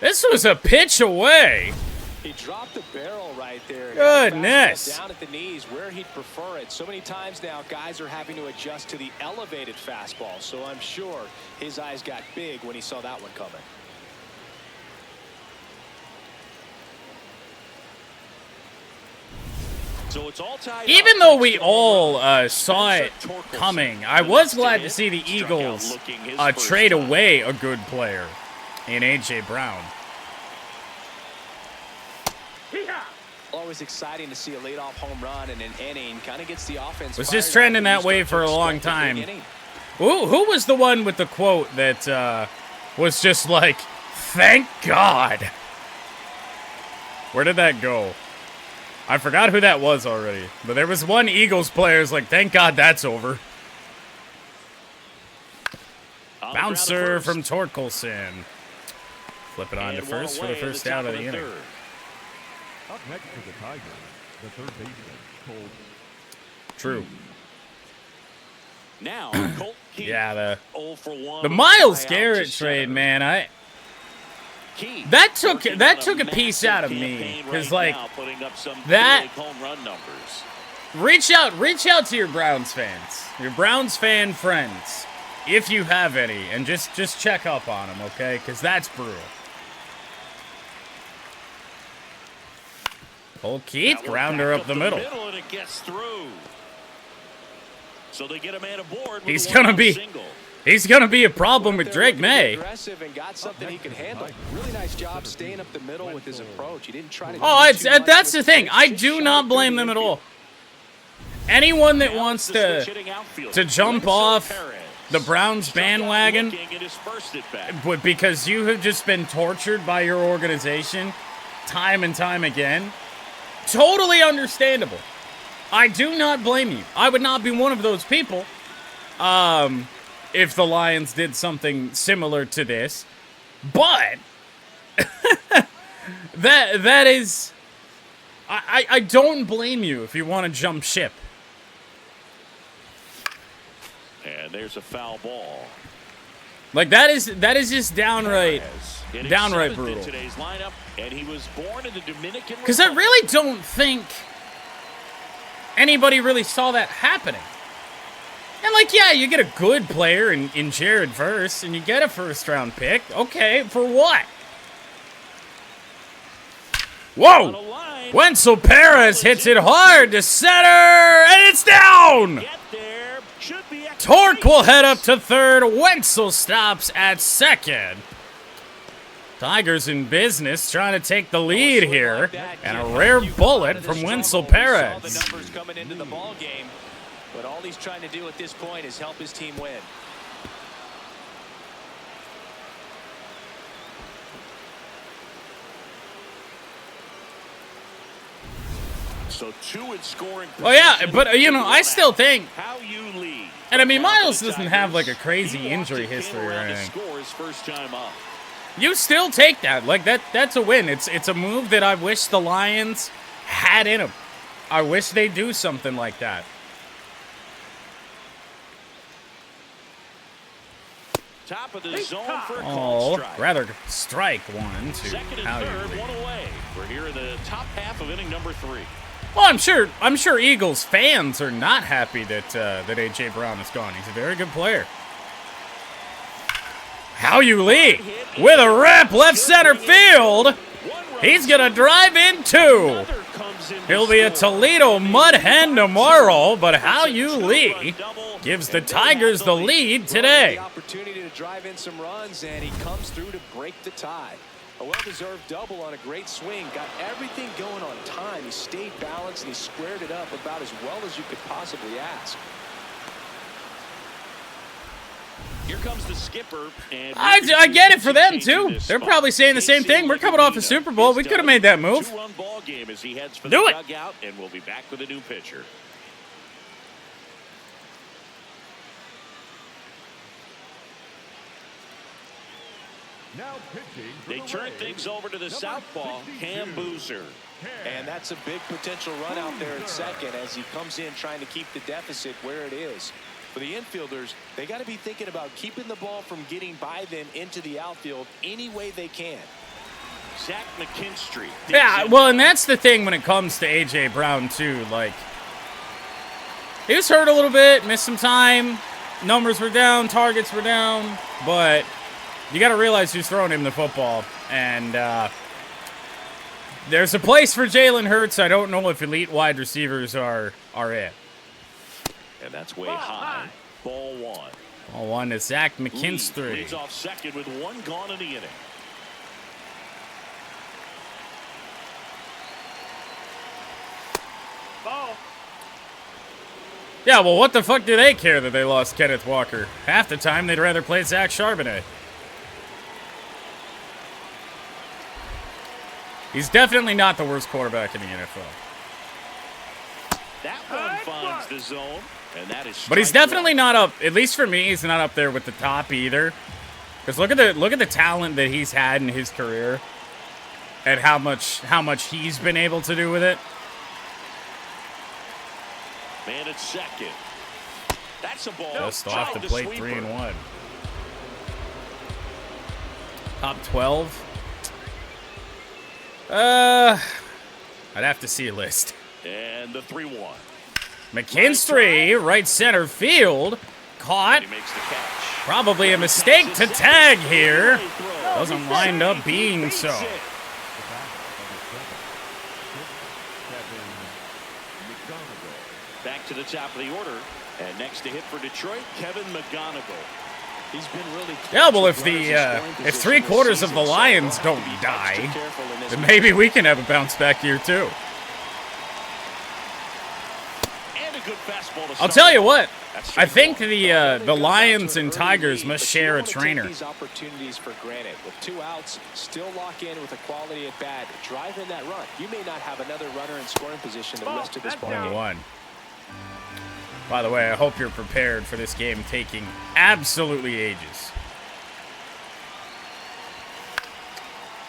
Speaker 3: This was a pitch away.
Speaker 2: He dropped the barrel right there.
Speaker 3: Goodness.
Speaker 2: Fastball down at the knees where he'd prefer it. So many times now guys are having to adjust to the elevated fastball. So I'm sure his eyes got big when he saw that one coming.
Speaker 1: So it's all tied
Speaker 3: Even
Speaker 1: up.
Speaker 3: though we all saw it coming, I was glad to see the
Speaker 1: Struck out
Speaker 3: Eagles
Speaker 1: looking his first
Speaker 3: trade
Speaker 1: time.
Speaker 3: away a good player in A.J. Brown.
Speaker 2: Always exciting to see a leadoff home run in an inning. Kind of gets the offense.
Speaker 3: Was
Speaker 2: fired
Speaker 3: just
Speaker 2: up
Speaker 3: trending
Speaker 2: when
Speaker 3: that
Speaker 2: you
Speaker 3: way
Speaker 2: start
Speaker 3: for
Speaker 2: to
Speaker 3: a long
Speaker 2: expect a
Speaker 3: time.
Speaker 2: big inning.
Speaker 3: Who was the one with the quote that was just like, thank God? Where did that go? I forgot who that was already. But there was one Eagles player who's like, thank God that's over.
Speaker 1: On the ground to
Speaker 3: Bouncer
Speaker 1: first.
Speaker 3: from Torkelson. Flip it on to
Speaker 1: And
Speaker 3: first for
Speaker 1: one
Speaker 3: the
Speaker 1: away in
Speaker 3: first
Speaker 1: top
Speaker 3: out of the inning.
Speaker 1: third.
Speaker 4: Up next for the Tigers, the third baseman, Cole.
Speaker 3: True.
Speaker 1: Now, Colt Keith,
Speaker 3: Yeah, the
Speaker 1: 0 for 1.
Speaker 3: The
Speaker 1: with a
Speaker 3: Miles
Speaker 1: fly out
Speaker 3: Garrett
Speaker 1: to
Speaker 3: trade,
Speaker 1: center.
Speaker 3: man,
Speaker 1: Keith
Speaker 3: that took
Speaker 1: working
Speaker 3: that
Speaker 1: on
Speaker 3: took a piece out of
Speaker 1: massive
Speaker 3: me
Speaker 1: campaign
Speaker 3: because
Speaker 1: right
Speaker 3: like
Speaker 1: now, putting up some
Speaker 3: that-
Speaker 1: big home run numbers.
Speaker 3: reach out to your Browns fans, your Browns fan friends, if you have any, and just check up on them, okay? Because that's brutal. Cole Keith,
Speaker 1: That one
Speaker 3: grounder
Speaker 1: back
Speaker 3: up the middle.
Speaker 1: and it gets through. So they get a man aboard. With
Speaker 3: He's
Speaker 1: a
Speaker 3: gonna
Speaker 1: one-out
Speaker 3: be
Speaker 1: single.
Speaker 3: he's going to be a problem with Drake May.
Speaker 2: Aggressive and got something he can handle. Really nice job staying up the middle with his approach. He didn't try to.
Speaker 3: Oh,
Speaker 2: do too much
Speaker 3: that's
Speaker 2: with
Speaker 3: the thing.
Speaker 2: pitch,
Speaker 3: I
Speaker 2: just
Speaker 3: do
Speaker 2: shot
Speaker 3: not
Speaker 2: it
Speaker 3: blame
Speaker 2: through
Speaker 3: them
Speaker 2: the
Speaker 3: at all.
Speaker 2: infield.
Speaker 3: Anyone that
Speaker 1: Now
Speaker 3: wants
Speaker 1: the
Speaker 3: to
Speaker 1: switch hitting outfield.
Speaker 3: jump off
Speaker 1: Perez.
Speaker 3: the Browns bandwagon
Speaker 1: Looking at his first at bat.
Speaker 3: because you have just been tortured by your organization time and time again, totally understandable. I do not blame you. I would not be one of those people if the Lions did something similar to this. But that is... I don't blame you if you want to jump ship.
Speaker 1: And there's a foul ball.
Speaker 3: Like, that is just downright
Speaker 1: Hitting
Speaker 3: downright
Speaker 1: seventh in
Speaker 3: brutal.
Speaker 1: Today's lineup, and he was born in the Dominican
Speaker 3: Because I
Speaker 1: Republic.
Speaker 3: really don't think anybody really saw that happening. And, like, yeah, you get a good player in Jared Verse, and you get a first-round pick. Okay, for what?
Speaker 1: On a
Speaker 3: Whoa!
Speaker 1: line.
Speaker 3: Wenzel Perez hits it hard to center, and it's down!
Speaker 1: Get there. Should be
Speaker 3: Torque will head up to third. Wenzel stops at second. Tigers in business, trying to take the lead here. And a rare bullet from Wenzel Perez.
Speaker 2: Saw the numbers coming into the ball game, but all he's trying to do at this point is help his team win.
Speaker 1: So 2 in scoring.
Speaker 3: Oh yeah,
Speaker 1: position.
Speaker 3: but you know, I still think,
Speaker 1: How you lead.
Speaker 3: and I mean,
Speaker 1: Now
Speaker 3: Miles
Speaker 1: for the
Speaker 3: doesn't have like a
Speaker 1: Tigers.
Speaker 3: crazy
Speaker 1: He walked
Speaker 3: injury
Speaker 1: and came
Speaker 3: history or
Speaker 1: around to
Speaker 3: anything.
Speaker 1: score his first time up.
Speaker 3: You still take that. Like that's a win. It's a move that I wish the Lions had in them. I wish they do something like that.
Speaker 1: Top of the zone for a
Speaker 3: Oh,
Speaker 1: called strike.
Speaker 3: rather strike 1, 2.
Speaker 1: Second and
Speaker 3: How you
Speaker 1: third,
Speaker 3: lead.
Speaker 1: 1 away. We're here in the top half of inning number 3.
Speaker 3: Well, I'm sure Eagles fans are not happy that AJ Brown is gone. He's a very good player. How you lead with a rip left center field. He's gonna drive in 2. He'll be a Toledo mud hen tomorrow, but how you lead gives the Tigers the lead today.
Speaker 2: The opportunity to drive in some runs, and he comes through to break the tie. A well-deserved double on a great swing. Got everything going on time. He stayed balanced, and he squared it up about as well as you could possibly ask.
Speaker 1: Here comes the skipper. And
Speaker 3: I get it for them, too. They're probably saying the same thing. We're coming off a Super Bowl. We could have made that move.
Speaker 1: 2-run ball game as he heads for
Speaker 3: Do
Speaker 1: the
Speaker 3: it.
Speaker 1: dugout, and we'll be back with a new pitcher.
Speaker 4: Now pitching for
Speaker 1: They
Speaker 4: the
Speaker 1: turn
Speaker 4: Rays,
Speaker 1: things over to the
Speaker 4: number
Speaker 1: southpaw,
Speaker 4: 62,
Speaker 1: Cam Boozer.
Speaker 2: And that's a big potential run out there at second as he comes in trying to keep the deficit where it is. For the infielders, they got to be thinking about keeping the ball from getting by them into the outfield any way they can.
Speaker 1: Zach McKinstry.
Speaker 3: Yeah, well, and that's the thing when it comes to AJ Brown too. Like, he was hurt a little bit, missed some time. Numbers were down, targets were down, but you got to realize who's throwing him the football. And there's a place for Jalen Hurts. I don't know if elite wide receivers are it.
Speaker 1: And that's way high. Ball 1.
Speaker 3: Ball 1 to Zach
Speaker 1: Leads
Speaker 3: McKinstry.
Speaker 1: off second with 1 gone in the inning.
Speaker 3: Yeah, well, what the fuck do they care that they lost Kenneth Walker? Half the time, they'd rather play Zach Charbonnet. He's definitely not the worst quarterback in the NFL.
Speaker 1: That one finds the zone, and that is.
Speaker 3: But he's
Speaker 1: strike
Speaker 3: definitely
Speaker 1: 1.
Speaker 3: not up. At least for me, he's not up there with the top either. Because look at the talent that he's had in his career, and how much he's been able to do with it.
Speaker 1: Man at second. That's a ball.
Speaker 3: Just off the
Speaker 1: Tried
Speaker 3: plate,
Speaker 1: sweeper.
Speaker 3: 3-1. Top 12. I'd have to see a list.
Speaker 1: And the 3-1.
Speaker 3: McKinstry, right center field, caught.
Speaker 1: He makes the catch.
Speaker 3: Probably a mistake to tag here. Doesn't wind up being so.
Speaker 1: Back to the top of the order. And next to hit for Detroit, Kevin McGonigal.
Speaker 2: He's been really
Speaker 3: Yeah, well, if
Speaker 2: clutch with
Speaker 3: the
Speaker 2: runners in scoring
Speaker 3: if
Speaker 2: position
Speaker 3: 3/4
Speaker 2: this
Speaker 3: of the
Speaker 2: season, so
Speaker 3: Lions
Speaker 2: have
Speaker 3: don't
Speaker 2: to be extra
Speaker 3: die,
Speaker 2: careful in this
Speaker 3: then
Speaker 2: one.
Speaker 3: maybe we can have a bounce back year too.
Speaker 1: And a good fastball to
Speaker 3: I'll
Speaker 1: start.
Speaker 3: tell you what.
Speaker 1: That's
Speaker 3: I think
Speaker 1: straight
Speaker 3: the Lions and Tigers must share a trainer.
Speaker 2: These opportunities for granted. With 2 outs, still lock in with a quality at bat. Drive in that run. You may not have another runner in scoring position the rest of this ball game.
Speaker 3: 1-1. By the way, I hope you're prepared for this game taking absolutely ages.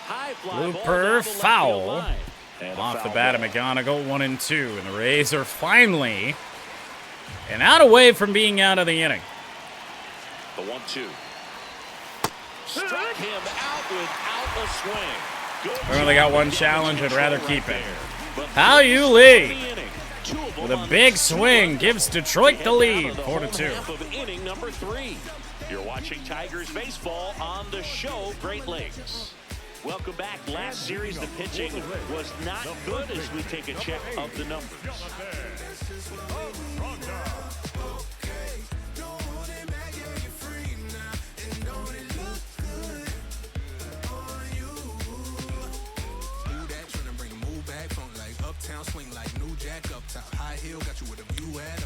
Speaker 1: High fly ball
Speaker 3: Looper
Speaker 1: down the left field
Speaker 3: foul.
Speaker 1: line. And a
Speaker 3: Off the
Speaker 1: foul
Speaker 3: bat of
Speaker 1: ball.
Speaker 3: McGonigal, 1-2. And the Rays are finally an out away from being out of the inning.
Speaker 1: The 1-2. Struck him out without a swing. Good
Speaker 3: We only got
Speaker 1: job
Speaker 3: one
Speaker 1: of
Speaker 3: challenge. I'd rather
Speaker 1: control
Speaker 3: keep
Speaker 1: right
Speaker 3: it.
Speaker 1: there. But
Speaker 3: How you
Speaker 1: the
Speaker 3: lead?
Speaker 1: inning. 2 of them
Speaker 3: With a
Speaker 1: on
Speaker 3: big
Speaker 1: the
Speaker 3: swing,
Speaker 1: run.
Speaker 3: gives Detroit the
Speaker 1: Head down
Speaker 3: lead,
Speaker 1: to the
Speaker 3: 4-2.
Speaker 1: home half of inning number 3. You're watching Tigers baseball on the show, Great Lakes. Welcome back. Last series, the pitching was not good as we take a check of the numbers.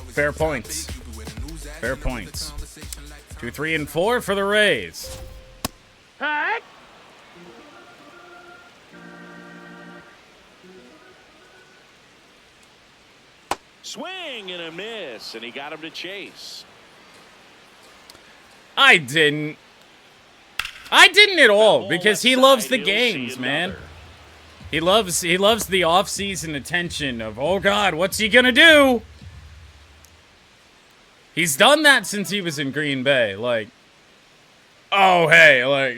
Speaker 3: Fair points. Fair points. 2, 3, and 4 for the Rays.
Speaker 1: Swing and a miss, and he got him to chase.
Speaker 3: I didn't at all because he
Speaker 1: Left
Speaker 3: loves
Speaker 1: side,
Speaker 3: the
Speaker 1: he'll
Speaker 3: games,
Speaker 1: see
Speaker 3: man.
Speaker 1: another.
Speaker 3: He loves the off-season attention of, oh God, what's he gonna do? He's done that since he was in Green Bay. Like, oh hey, like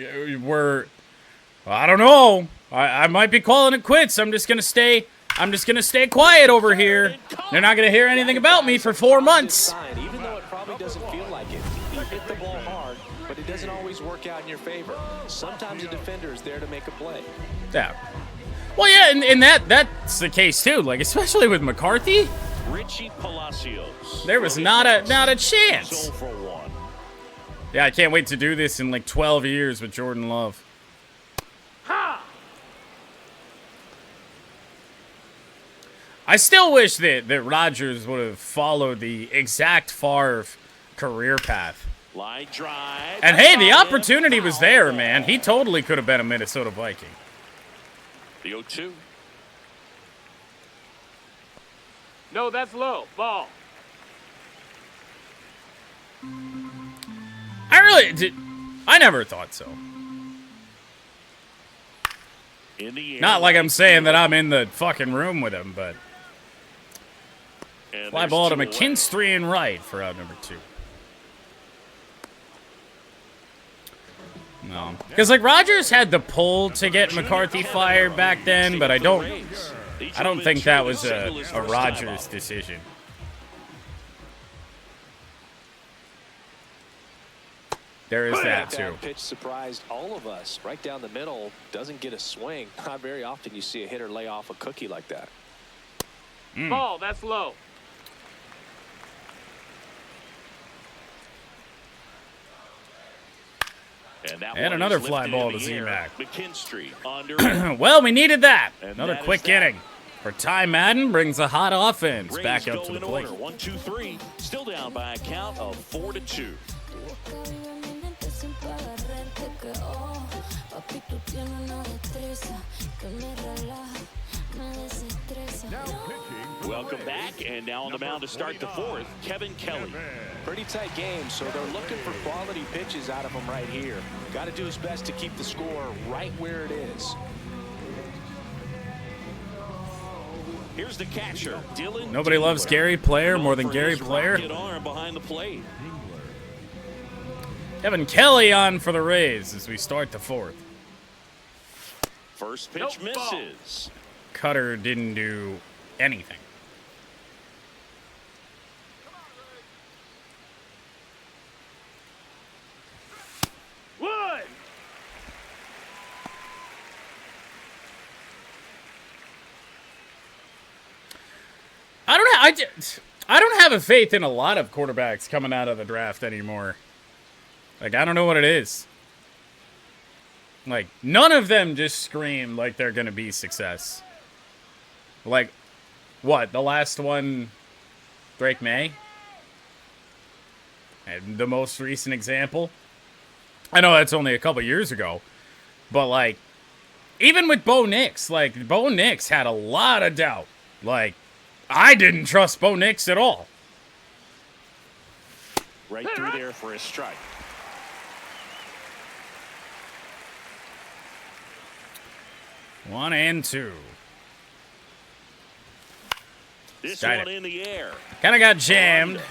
Speaker 3: I don't know. I might be calling it quits. I'm just gonna stay quiet over here. They're not gonna hear anything about me for 4 months.
Speaker 2: Sign, even though it probably doesn't feel like it. You hit the ball hard, but it doesn't always work out in your favor. Sometimes a defender is there to make a play.
Speaker 3: Yeah. Well, yeah, and that's the case too. Like, especially with McCarthy,
Speaker 1: Richie Palacios.
Speaker 3: there was not a chance.
Speaker 1: 0 for 1.
Speaker 3: Yeah, I can't wait to do this in like 12 years with Jordan Love. I still wish that Rodgers would have followed the exact Favre career path.
Speaker 1: Line drive.
Speaker 3: And hey, the opportunity was there, man. He totally could have been a Minnesota Viking.
Speaker 1: The 0-2.
Speaker 6: No, that's low. Ball.
Speaker 3: I never thought so.
Speaker 1: In the air.
Speaker 3: Not like I'm saying that I'm in the fucking room with him, but
Speaker 1: And
Speaker 3: fly
Speaker 1: there's
Speaker 3: ball to
Speaker 1: 2 away.
Speaker 3: McKinstry and right for out number 2. No. Because, like, Rodgers had the pull to get McCarthy fired back then, but I don't think that was a Rodgers decision. There is that, too.
Speaker 2: That pitch surprised all of us. Right down the middle, doesn't get a swing. Not very often you see a hitter lay off a cookie like that.
Speaker 6: Ball, that's low.
Speaker 1: And, that
Speaker 3: And
Speaker 1: one
Speaker 3: another
Speaker 1: is
Speaker 3: fly
Speaker 1: lifted
Speaker 3: ball
Speaker 1: in
Speaker 3: to
Speaker 1: the air.
Speaker 3: Z-Mac.
Speaker 1: McKinstry under.
Speaker 3: Well, we needed that.
Speaker 1: And
Speaker 3: Another
Speaker 1: that is
Speaker 3: quick
Speaker 1: that.
Speaker 3: inning. For Ty Madden brings a hot offense
Speaker 1: Rays
Speaker 3: back
Speaker 1: go
Speaker 3: up to the
Speaker 1: in
Speaker 3: plate.
Speaker 1: order. 1, 2, 3. Still down by a count of 4-2.
Speaker 4: Now pitching.
Speaker 1: Welcome back, and now on the mound to start the 4th, Kevin Kelly.
Speaker 2: Pretty tight game, so they're looking for quality pitches out of him right here. Got to do his best to keep the score right where it is.
Speaker 1: Here's the catcher, Dylan.
Speaker 3: Nobody loves
Speaker 1: Dingler.
Speaker 3: Gary Player
Speaker 1: Known
Speaker 3: more than
Speaker 1: for
Speaker 3: Gary
Speaker 1: his
Speaker 3: Player.
Speaker 1: rocket arm behind the plate.
Speaker 3: Kevin Kelly on for the Rays as we start the 4th.
Speaker 1: First pitch
Speaker 6: Nope, ball.
Speaker 1: misses.
Speaker 3: Cutter didn't do anything.
Speaker 6: Wood.
Speaker 3: I don't have a faith in a lot of quarterbacks coming out of the draft anymore. Like, I don't know what it is. Like, none of them just scream like they're gonna be success. Like, what? The last one, Drake May? And the most recent example? I know that's only a couple years ago. But, like, even with Bo Nix, like, Bo Nix had a lot of doubt. Like, I didn't trust Bo Nix at all.
Speaker 1: Right through there for a strike.
Speaker 3: One and two.
Speaker 1: This
Speaker 3: Got
Speaker 1: one
Speaker 3: it.
Speaker 1: in the air.
Speaker 3: Kind of got jammed.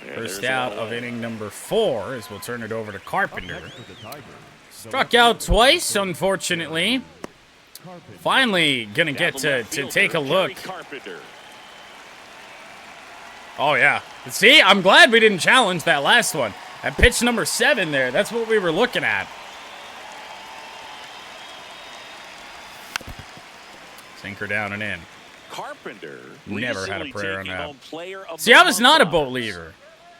Speaker 1: And
Speaker 3: First
Speaker 1: there's
Speaker 3: out
Speaker 1: one
Speaker 3: of
Speaker 1: away.
Speaker 3: inning number 4 as we'll turn it over to Carpenter.
Speaker 4: Next for the Tigers, the
Speaker 3: Struck out twice, unfortunately. Finally gonna get
Speaker 1: Down the
Speaker 3: to
Speaker 1: left fielder,
Speaker 3: take a look.
Speaker 1: Kerry Carpenter.
Speaker 3: Oh, yeah. See, I'm glad we didn't challenge that last one. At pitch number 7 there, that's what we were looking at. Sinker down and in.
Speaker 1: Carpenter
Speaker 3: Never had a
Speaker 1: recently
Speaker 3: prayer on
Speaker 1: taking
Speaker 3: that.
Speaker 1: home player of
Speaker 3: See,
Speaker 1: the
Speaker 3: I was not a
Speaker 1: month
Speaker 3: boat
Speaker 1: honors.
Speaker 3: leader.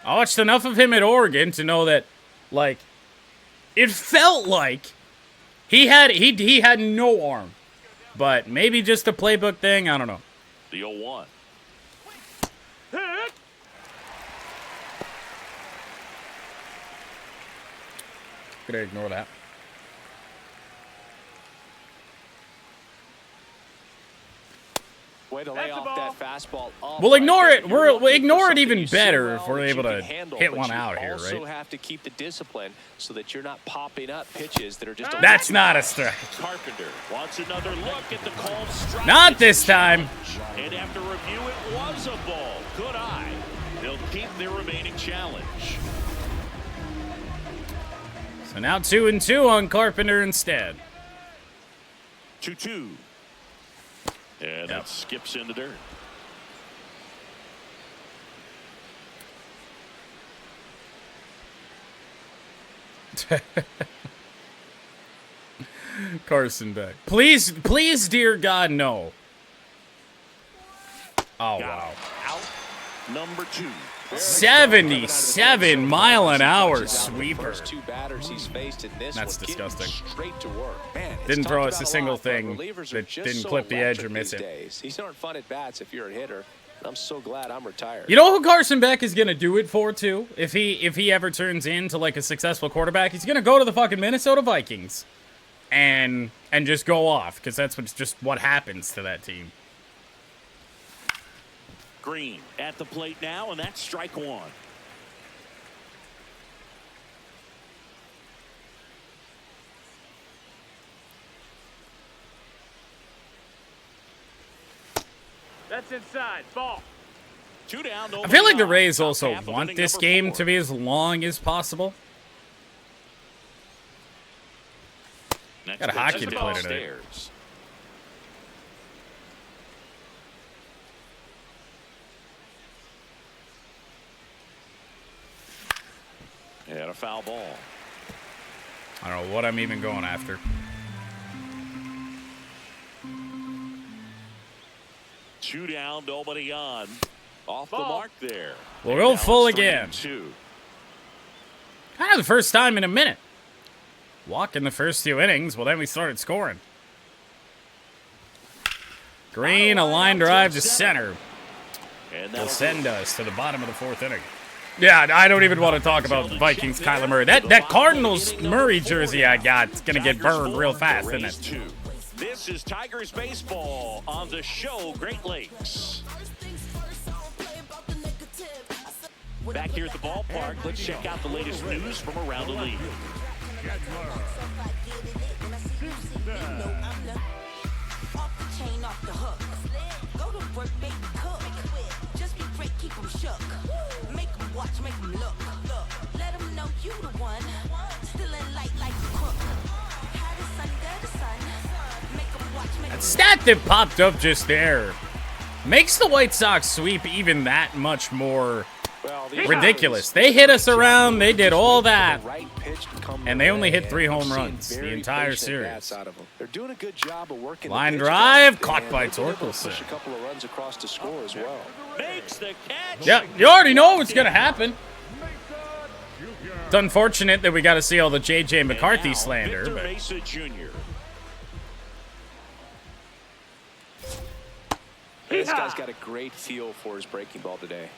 Speaker 3: I watched enough of him at Oregon to know that, like, it felt like he had no arm. But maybe just a playbook thing, I don't know.
Speaker 1: The 0-1.
Speaker 3: Gonna ignore that.
Speaker 2: Way to
Speaker 6: That's
Speaker 2: lay
Speaker 6: the
Speaker 2: off
Speaker 6: ball.
Speaker 2: that fastball. Up
Speaker 3: We'll
Speaker 2: right
Speaker 3: ignore
Speaker 2: there.
Speaker 3: it.
Speaker 2: You're
Speaker 3: We'll
Speaker 2: looking for
Speaker 3: ignore it
Speaker 2: something
Speaker 3: even
Speaker 2: you see
Speaker 3: better
Speaker 2: well
Speaker 3: if we're
Speaker 2: that
Speaker 3: able
Speaker 2: you
Speaker 3: to
Speaker 2: can handle,
Speaker 3: hit
Speaker 2: but
Speaker 3: one
Speaker 2: you
Speaker 3: out here,
Speaker 2: also
Speaker 3: right?
Speaker 2: have to keep the discipline so that you're not popping up pitches that are just. A
Speaker 3: That's not a strike.
Speaker 1: Carpenter wants another look at the called strike.
Speaker 3: Not this time.
Speaker 1: And after review, it was a ball. Good eye. They'll keep their remaining challenge.
Speaker 3: So now 2-2 on Carpenter instead.
Speaker 1: 2-2. And that skips in the dirt.
Speaker 3: Carson Beck. Please, please, dear God, no. Oh, wow.
Speaker 1: Out number 2.
Speaker 3: 77 mile an hour
Speaker 2: Punches out the
Speaker 3: sweeper.
Speaker 2: first 2 batters he's faced in this
Speaker 3: That's
Speaker 2: one, getting
Speaker 3: disgusting.
Speaker 2: Straight to work. Man, it's
Speaker 3: Didn't
Speaker 2: talked
Speaker 3: throw us
Speaker 2: about
Speaker 3: a single
Speaker 2: lot, but
Speaker 3: thing
Speaker 2: relievers are
Speaker 3: that
Speaker 2: just
Speaker 3: didn't
Speaker 2: so
Speaker 3: clip the edge or
Speaker 2: electric
Speaker 3: miss
Speaker 2: these
Speaker 3: it.
Speaker 2: days. These aren't fun at bats if you're a hitter. And I'm so glad I'm retired.
Speaker 3: You know who Carson Beck is gonna do it for too? If he ever turns into like a successful quarterback, he's gonna go to the fucking Minnesota Vikings, and just go off because that's what happens to that team.
Speaker 1: Green at the plate now, and that's strike 1.
Speaker 6: That's inside. Ball.
Speaker 1: 2 down.
Speaker 3: I feel like the Rays
Speaker 1: Top
Speaker 3: also
Speaker 1: half of
Speaker 3: want
Speaker 1: inning
Speaker 3: this
Speaker 1: number
Speaker 3: game
Speaker 1: 4.
Speaker 3: to be as long as possible.
Speaker 1: Next
Speaker 3: Got a
Speaker 1: pitch
Speaker 3: hockey
Speaker 1: is
Speaker 3: to play today.
Speaker 1: downstairs. And a foul ball.
Speaker 3: I don't know what I'm even going after.
Speaker 1: Two down, nobody on. Off the
Speaker 6: Ball.
Speaker 1: mark there.
Speaker 3: We'll go
Speaker 1: Now
Speaker 3: full
Speaker 1: it's
Speaker 3: again.
Speaker 1: 3-2.
Speaker 3: Kind of the first time in a minute. Walk in the first 2 innings. Well, then we started scoring. Green, a line drive to center.
Speaker 1: And
Speaker 3: Will
Speaker 1: that'll
Speaker 3: send us to the bottom of the 4th inning. Yeah, I don't even want to talk about the Vikings, Kyler Murray. That Cardinals Murray jersey I got is going to get burned real fast, isn't
Speaker 1: Rays
Speaker 3: it?
Speaker 1: 2. This is Tigers baseball on the show Great Lakes. Back here at the ballpark, let's check out the latest news from around the league.
Speaker 3: That stat that popped up just there makes the White Sox sweep even that much more
Speaker 2: Well,
Speaker 3: ridiculous. They hit us around, they did all that,
Speaker 2: The right pitch to come
Speaker 3: and
Speaker 2: their
Speaker 3: they only
Speaker 2: way,
Speaker 3: hit 3
Speaker 2: and we're
Speaker 3: home
Speaker 2: seeing
Speaker 3: runs the
Speaker 2: very
Speaker 3: entire
Speaker 2: patient at-bats
Speaker 3: series.
Speaker 2: out of them. They're doing a good job of working the
Speaker 3: Line
Speaker 2: pitch
Speaker 3: drive,
Speaker 2: out,
Speaker 3: caught
Speaker 2: and
Speaker 3: by
Speaker 2: they've been able to
Speaker 3: Torkelson.
Speaker 2: push a couple of runs across to score as well.
Speaker 1: Makes the catch.
Speaker 3: Yeah, you already know what's going to happen. It's unfortunate that we got to see all the J.J. McCarthy
Speaker 1: And now,
Speaker 3: slander,
Speaker 1: Victor
Speaker 3: but
Speaker 1: Mesa Jr.
Speaker 2: This guy's got a great feel for his breaking ball today.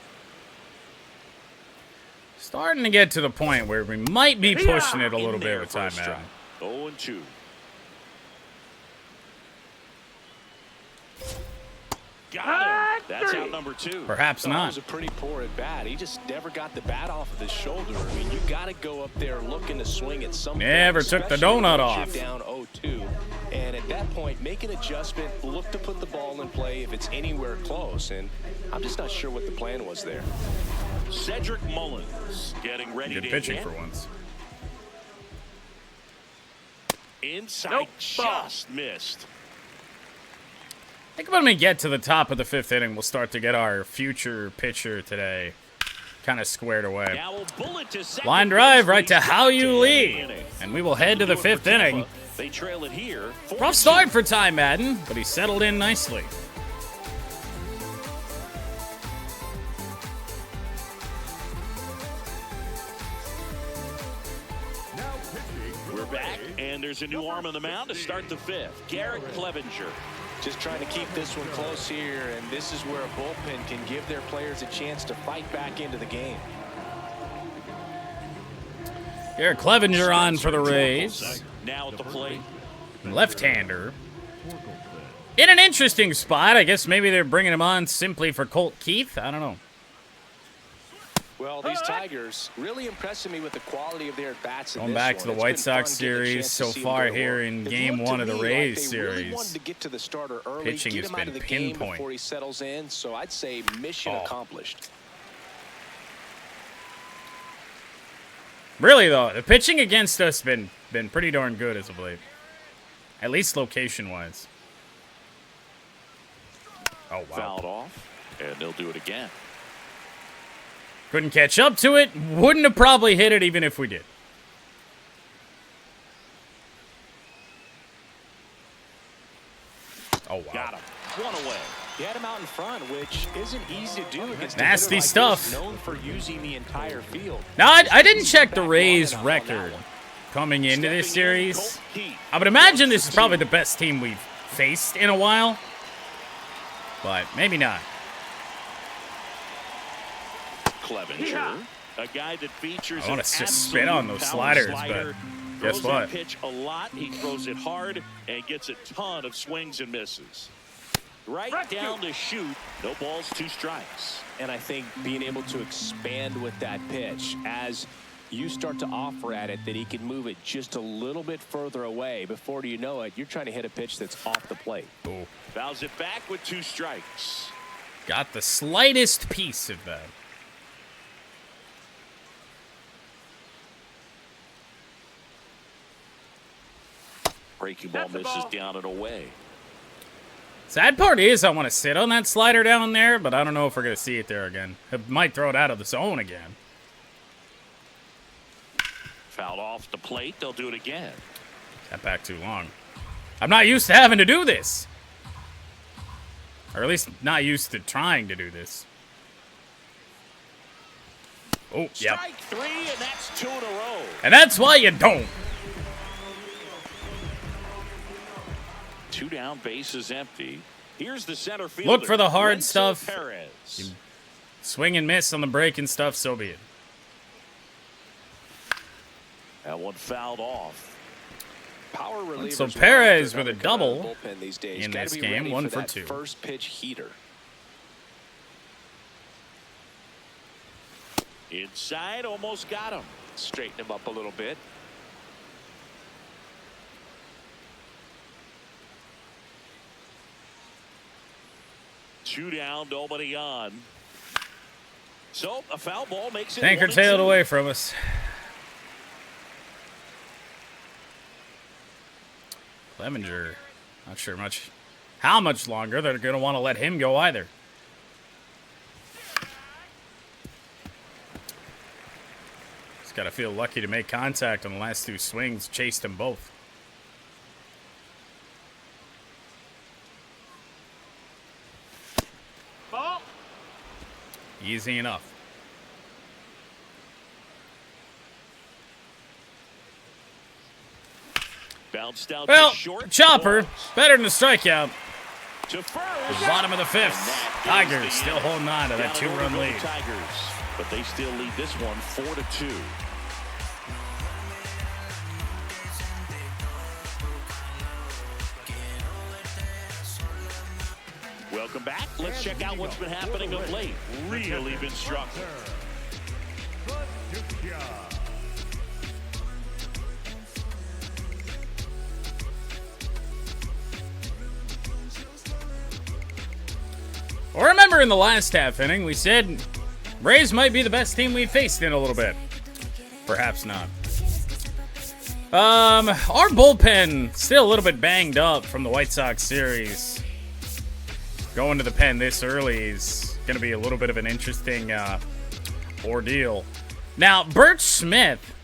Speaker 3: starting to get to the point where we might be pushing it a little bit with time
Speaker 1: out.
Speaker 3: out.
Speaker 1: 0-2. Got him. That's out number 2.
Speaker 3: Perhaps
Speaker 2: That
Speaker 3: not.
Speaker 2: was a pretty poor at bat. He just never got the bat off of his shoulder. I mean, you got to go up there looking to swing at some
Speaker 3: Never
Speaker 2: point,
Speaker 3: took the
Speaker 2: especially
Speaker 3: donut
Speaker 2: once
Speaker 3: off.
Speaker 2: You're down 0-2, and at that point, make an adjustment. Look to put the ball in play if it's anywhere close. And I'm just not sure what the plan was there.
Speaker 1: Cedric Mullins getting ready
Speaker 3: Good
Speaker 1: to
Speaker 3: pitching
Speaker 1: hit.
Speaker 3: for once.
Speaker 1: Inside,
Speaker 6: Nope.
Speaker 1: just missed.
Speaker 3: I think when we get to the top of the 5th inning, we'll start to get our future pitcher today kind of squared away.
Speaker 1: Now a bullet to second
Speaker 3: Line drive
Speaker 1: base
Speaker 3: right to
Speaker 1: leads
Speaker 3: How
Speaker 1: to
Speaker 3: You
Speaker 1: end the
Speaker 3: Lee.
Speaker 1: inning.
Speaker 3: And we will head to the
Speaker 1: Doing
Speaker 3: 5th
Speaker 1: for Tampa.
Speaker 3: inning.
Speaker 1: They trail it here.
Speaker 3: Rough start for Ty Madden, but he settled in nicely.
Speaker 4: Now pitching for
Speaker 1: We're
Speaker 4: the
Speaker 1: back,
Speaker 4: Rays,
Speaker 1: and there's a new arm in the mound to start the 5th. Garrett Clevenger.
Speaker 2: Just trying to keep this one close here, and this is where a bullpen can give their players a chance to fight back into the game.
Speaker 3: Garrett Clevenger on for the Rays.
Speaker 1: Now at the plate.
Speaker 3: Left-hander.
Speaker 4: Torkelson.
Speaker 3: In an interesting spot. I guess maybe they're bringing him on simply for Colt Keith. I don't know.
Speaker 2: Well, these Tigers really impressing me with the quality of their at-bats.
Speaker 3: Going back to the White Sox series so far here in Game 1 of the Rays
Speaker 2: Really wanted
Speaker 3: series.
Speaker 2: to get to the starter early,
Speaker 3: Pitching
Speaker 2: get
Speaker 3: has
Speaker 2: him out
Speaker 3: been
Speaker 2: of the game
Speaker 3: pinpoint.
Speaker 2: before he settles in. So I'd say mission accomplished.
Speaker 3: Really, though, the pitching against us been pretty darn good as of late. At least location-wise. Oh, wow.
Speaker 1: Fouled off, and they'll do it again.
Speaker 3: Couldn't catch up to it. Wouldn't have probably hit it even if we did. Oh, wow.
Speaker 1: Got him. One away.
Speaker 2: He had him out in front, which isn't easy to do against a
Speaker 3: Nasty
Speaker 2: hitter like
Speaker 3: stuff.
Speaker 2: this, known for using the entire field.
Speaker 3: Now, I didn't check the Rays' record coming into this series. I would imagine this is probably the best team we've faced in a while. But maybe not.
Speaker 1: Clevenger, a guy that features
Speaker 3: I wanna
Speaker 1: an
Speaker 3: just spit on those
Speaker 1: absolute
Speaker 3: sliders,
Speaker 1: power slider.
Speaker 3: but guess
Speaker 1: Throws
Speaker 3: what?
Speaker 1: that pitch a lot. He throws it hard and gets a ton of swings and misses. Right down to shoot. No balls, 2 strikes.
Speaker 2: And I think being able to expand with that pitch as you start to offer at it that he can move it just a little bit further away. Before you know it, you're trying to hit a pitch that's off the plate.
Speaker 3: Ooh.
Speaker 1: Fouls it back with 2 strikes.
Speaker 3: Got the slightest piece of that.
Speaker 1: Breaking ball
Speaker 6: That's the
Speaker 1: misses
Speaker 6: ball.
Speaker 1: down and away.
Speaker 3: Sad part is I want to sit on that slider down there, but I don't know if we're going to see it there again. It might throw it out of the zone again.
Speaker 1: Fouled off the plate. They'll do it again.
Speaker 3: Got back too long. I'm not used to having to do this. Or at least not used to trying to do this. Oh, yep.
Speaker 1: Strike 3, and that's 2 in a row.
Speaker 3: And that's why you don't.
Speaker 1: 2 down, bases empty. Here's the center fielder.
Speaker 3: Look for the hard
Speaker 1: Renzo
Speaker 3: stuff.
Speaker 1: Perez.
Speaker 3: Swing and miss on the break and stuff, so be it.
Speaker 1: That one fouled off.
Speaker 2: Power relievers.
Speaker 3: So
Speaker 2: well
Speaker 3: Perez
Speaker 2: after
Speaker 3: with a
Speaker 2: another come out of
Speaker 3: double
Speaker 2: the bullpen these days.
Speaker 3: in
Speaker 2: Gotta
Speaker 3: this
Speaker 2: be
Speaker 3: game,
Speaker 2: ready
Speaker 3: 1
Speaker 2: for
Speaker 3: for
Speaker 2: that
Speaker 3: 2.
Speaker 2: First pitch heater.
Speaker 1: Inside, almost got him.
Speaker 2: Straighten him up a little bit.
Speaker 1: Two down, nobody on. So a foul ball makes it
Speaker 3: Tanker
Speaker 1: 1-2.
Speaker 3: tailed away from us. Clevenger. Not sure how much longer they're going to want to let him go either. Just got to feel lucky to make contact on the last 2 swings. Chased them both.
Speaker 6: Ball.
Speaker 3: Easy enough.
Speaker 1: Bounced out
Speaker 3: Well,
Speaker 1: to short.
Speaker 3: chopper, better than a strikeout.
Speaker 1: To first.
Speaker 3: Bottom of the fifth.
Speaker 1: And that
Speaker 3: Tigers
Speaker 1: is the
Speaker 3: still
Speaker 1: end.
Speaker 3: holding on to that
Speaker 1: Down an order
Speaker 3: 2-run
Speaker 1: go the
Speaker 3: lead.
Speaker 1: Tigers, but they still lead this one 4-2. Welcome back. Let's check out what's been happening of late. Really been struggling.
Speaker 3: Well, remember in the last half inning, we said Rays might be the best team we faced in a little bit. Perhaps not. Our bullpen still a little bit banged up from the White Sox series. Going to the pen this early is going to be a little bit of an interesting ordeal. Now, Bert Smith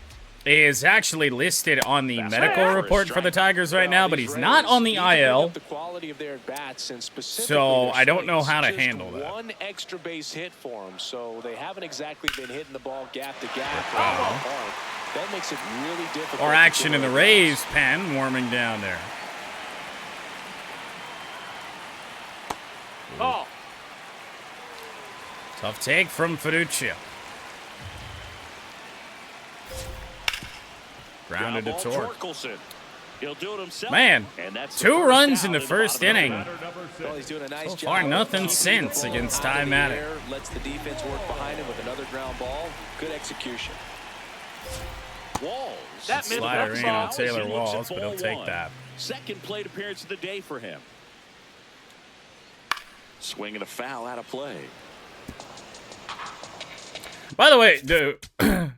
Speaker 3: is actually listed on the medical report for the Tigers right now, but he's not on the IL. So I don't know how to handle that.
Speaker 2: One extra base hit for him, so they haven't exactly been hitting the ball gap to gap. That makes it really difficult.
Speaker 3: Or action in the Rays pen warming down there.
Speaker 6: Ball.
Speaker 3: Tough take from Fiducia. Grounded to Torkelson.
Speaker 1: He'll do it himself.
Speaker 3: Man,
Speaker 1: And that's
Speaker 3: 2 runs in the first inning.
Speaker 2: Well, he's doing a nice
Speaker 3: So
Speaker 2: job
Speaker 3: far,
Speaker 2: of
Speaker 3: nothing
Speaker 2: keeping
Speaker 3: since
Speaker 2: the ball
Speaker 3: against
Speaker 2: out of
Speaker 3: Ty
Speaker 2: the
Speaker 3: Madden.
Speaker 2: air, lets the defense work behind him with another ground ball. Good execution.
Speaker 1: Walls.
Speaker 6: That missed
Speaker 3: Slider
Speaker 6: that
Speaker 3: in on
Speaker 6: ball.
Speaker 3: Taylor
Speaker 1: He looks at
Speaker 3: Walls, but he'll
Speaker 1: ball
Speaker 3: take
Speaker 1: one.
Speaker 3: that.
Speaker 1: Second plate appearance of the day for him. Swinging a foul out of play.
Speaker 3: By the way,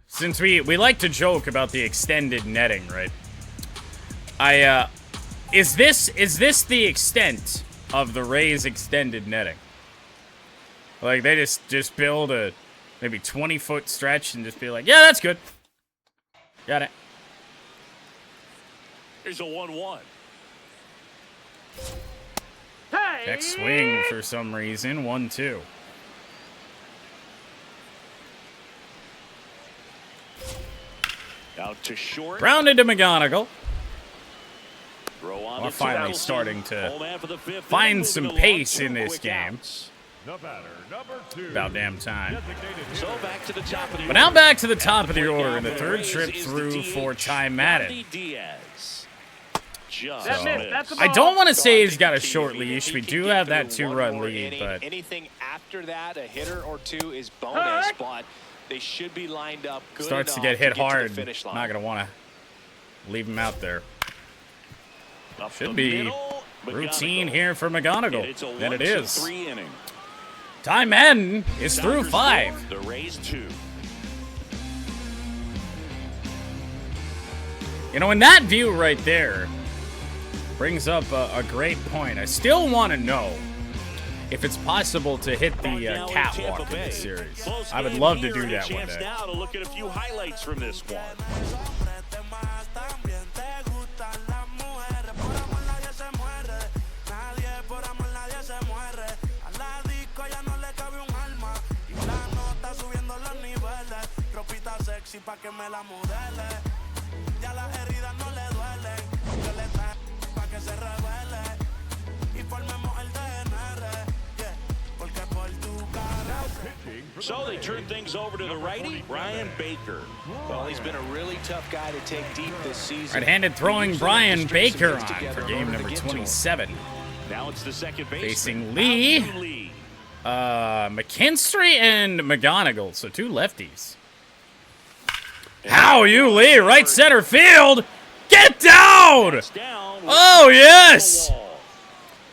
Speaker 3: since we like to joke about the extended netting, right? Is this the extent of the Rays' extended netting? Like they just build a maybe 20-foot stretch and just be like, yeah, that's good. Got it.
Speaker 1: Here's a 1-1.
Speaker 6: Hey!
Speaker 3: Next swing for some reason. 1-2.
Speaker 1: Out to short.
Speaker 3: Grounded to McGonigal.
Speaker 1: Throw on
Speaker 3: We're
Speaker 1: to
Speaker 3: finally
Speaker 1: Torkelson.
Speaker 3: starting to
Speaker 1: Old man for the fifth
Speaker 3: find
Speaker 1: inning,
Speaker 3: some
Speaker 1: moving along,
Speaker 3: pace in
Speaker 1: 2
Speaker 3: this
Speaker 1: quick
Speaker 3: game.
Speaker 1: outs.
Speaker 4: The batter, number 2.
Speaker 3: About damn time.
Speaker 1: So back to the top of the
Speaker 3: But now
Speaker 1: order.
Speaker 3: back to the top of the
Speaker 1: At plate
Speaker 3: order
Speaker 1: now
Speaker 3: in the
Speaker 1: for
Speaker 3: third
Speaker 1: Rays
Speaker 3: trip
Speaker 1: is
Speaker 3: through
Speaker 1: the
Speaker 3: for
Speaker 1: DH,
Speaker 3: Ty Madden.
Speaker 1: Rodney Diaz. Just
Speaker 6: That missed.
Speaker 1: missed.
Speaker 6: That's a
Speaker 3: I
Speaker 6: ball.
Speaker 3: don't want to
Speaker 2: So
Speaker 3: say
Speaker 2: I
Speaker 3: he's
Speaker 2: think
Speaker 3: got a
Speaker 2: he
Speaker 3: short
Speaker 2: can- if
Speaker 3: leash.
Speaker 2: he
Speaker 3: We
Speaker 2: can
Speaker 3: do
Speaker 2: get
Speaker 3: have that
Speaker 2: through one
Speaker 3: 2-run
Speaker 2: more
Speaker 3: lead,
Speaker 2: inning,
Speaker 3: but
Speaker 2: anything after that, a hitter or two is bonus.
Speaker 6: Hurt.
Speaker 2: But they should be lined up good
Speaker 3: starts to
Speaker 2: enough
Speaker 3: get hit
Speaker 2: to
Speaker 3: hard.
Speaker 2: the finish line.
Speaker 3: Not going to want to leave him out there.
Speaker 1: Up
Speaker 3: Should
Speaker 1: the
Speaker 3: be
Speaker 1: middle,
Speaker 3: routine
Speaker 1: McGonigal.
Speaker 3: here for
Speaker 1: And
Speaker 3: McGonigal.
Speaker 1: it's a
Speaker 3: And it
Speaker 1: 1-2-3
Speaker 3: is.
Speaker 1: inning.
Speaker 3: Ty Madden is through
Speaker 1: Tigers
Speaker 3: 5.
Speaker 1: 4, the Rays 2.
Speaker 3: You know, and that view right there brings up a great point. I still want to know if it's possible to hit the
Speaker 1: Now in
Speaker 3: catwalk
Speaker 1: Tampa
Speaker 3: in
Speaker 1: Bay.
Speaker 3: this series.
Speaker 1: Close
Speaker 3: I would
Speaker 1: game
Speaker 3: love to
Speaker 1: here,
Speaker 3: do
Speaker 1: and a
Speaker 3: that one
Speaker 1: chance
Speaker 3: day.
Speaker 1: now to look at a few highlights from this one.
Speaker 5: Pa' que me la modele, ya las heridas no le duelen. Yo le traigo pa' que se revele y formemos el DNR, yeah, porque por tu cara.
Speaker 1: So they turn things over to the righty, Brian Baker.
Speaker 2: Well, he's been a really tough guy to take deep this season.
Speaker 3: Right-handed throwing
Speaker 2: He usually
Speaker 3: Brian
Speaker 2: has to string some
Speaker 3: Baker
Speaker 2: hits
Speaker 3: on
Speaker 2: together
Speaker 3: for
Speaker 2: in
Speaker 3: game
Speaker 2: order to
Speaker 3: number
Speaker 2: get to him.
Speaker 3: 27.
Speaker 1: Now it's the second baseman.
Speaker 3: Facing Lee.
Speaker 1: Alvin Lee.
Speaker 3: McKinstry and McGonigal, so 2 lefties. How you, Lee? Right center field. Get down!
Speaker 1: Down.
Speaker 3: Oh, yes!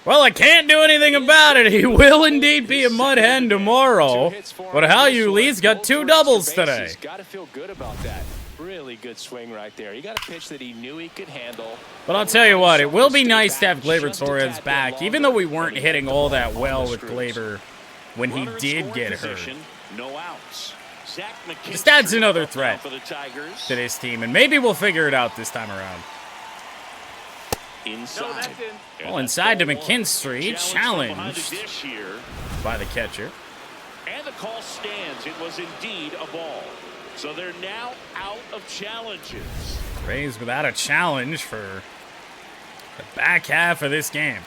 Speaker 3: Well, I can't do anything about it. He will indeed be a mud hen tomorrow. But how you, Lee's got 2 doubles today.
Speaker 2: Got to feel good about that. Really good swing right there. He got a pitch that he knew he could handle.
Speaker 3: But I'll tell you what, it will be nice to have Gleyber Torres back, even though we weren't hitting all that well with Gleyber when he
Speaker 1: Runner in
Speaker 3: did
Speaker 1: scoring
Speaker 3: get hurt.
Speaker 1: position, no outs. Zach McKinstry
Speaker 3: Just adds another
Speaker 1: up now
Speaker 3: threat
Speaker 1: for the Tigers.
Speaker 3: to this team, and maybe we'll figure it out this time around.
Speaker 1: Inside.
Speaker 6: No, that's in.
Speaker 1: And
Speaker 3: Well,
Speaker 1: that's
Speaker 3: inside to
Speaker 1: ball one.
Speaker 3: McKinstry,
Speaker 1: Challenge from behind the
Speaker 3: challenged
Speaker 1: dish here.
Speaker 3: by the catcher.
Speaker 1: And the call stands. It was indeed a ball. So they're now out of challenges.
Speaker 3: Rays without a challenge for The back half of this game.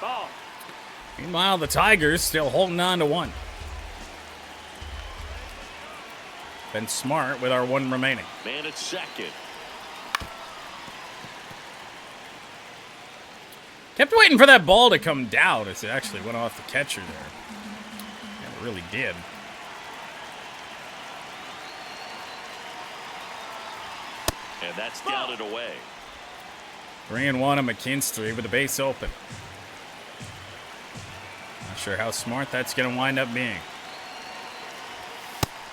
Speaker 6: Ball.
Speaker 3: Meanwhile, the Tigers still holding on to one. Been smart with our one remaining.
Speaker 1: Man at second.
Speaker 3: Kept waiting for that ball to come down as it actually went off the catcher there. Yeah, it really did.
Speaker 1: And that's down and away.
Speaker 3: 3-1 on McKinstry with the base open. Not sure how smart that's going to wind up being.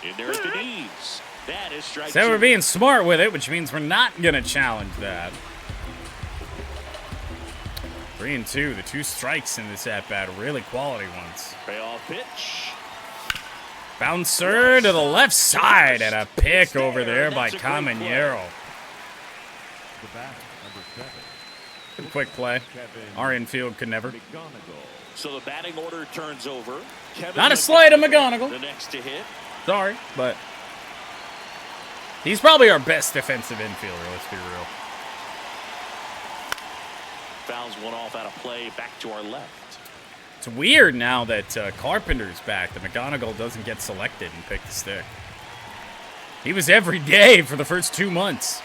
Speaker 1: In there at the knees. That is strike
Speaker 3: So we're
Speaker 1: two.
Speaker 3: being smart with it, which means we're not going to challenge that. 3-2, the 2 strikes in this at-bat, really quality ones.
Speaker 1: Payoff pitch.
Speaker 3: Bouncer to the left side and a pick over there by
Speaker 1: That's a great
Speaker 3: Caminero.
Speaker 4: The batter, number 7,
Speaker 3: Good quick play. Our infield could never.
Speaker 4: McGonigal.
Speaker 1: So the batting order turns over. Kevin
Speaker 3: Not a slight of
Speaker 1: the
Speaker 3: McGonigal.
Speaker 1: next to hit.
Speaker 3: Sorry, but he's probably our best defensive infielder, let's be real.
Speaker 1: Fouls one off out of play. Back to our left.
Speaker 3: It's weird now that Carpenter's back that McGonigal doesn't get selected and pick the stick. He was every day for the first 2 months.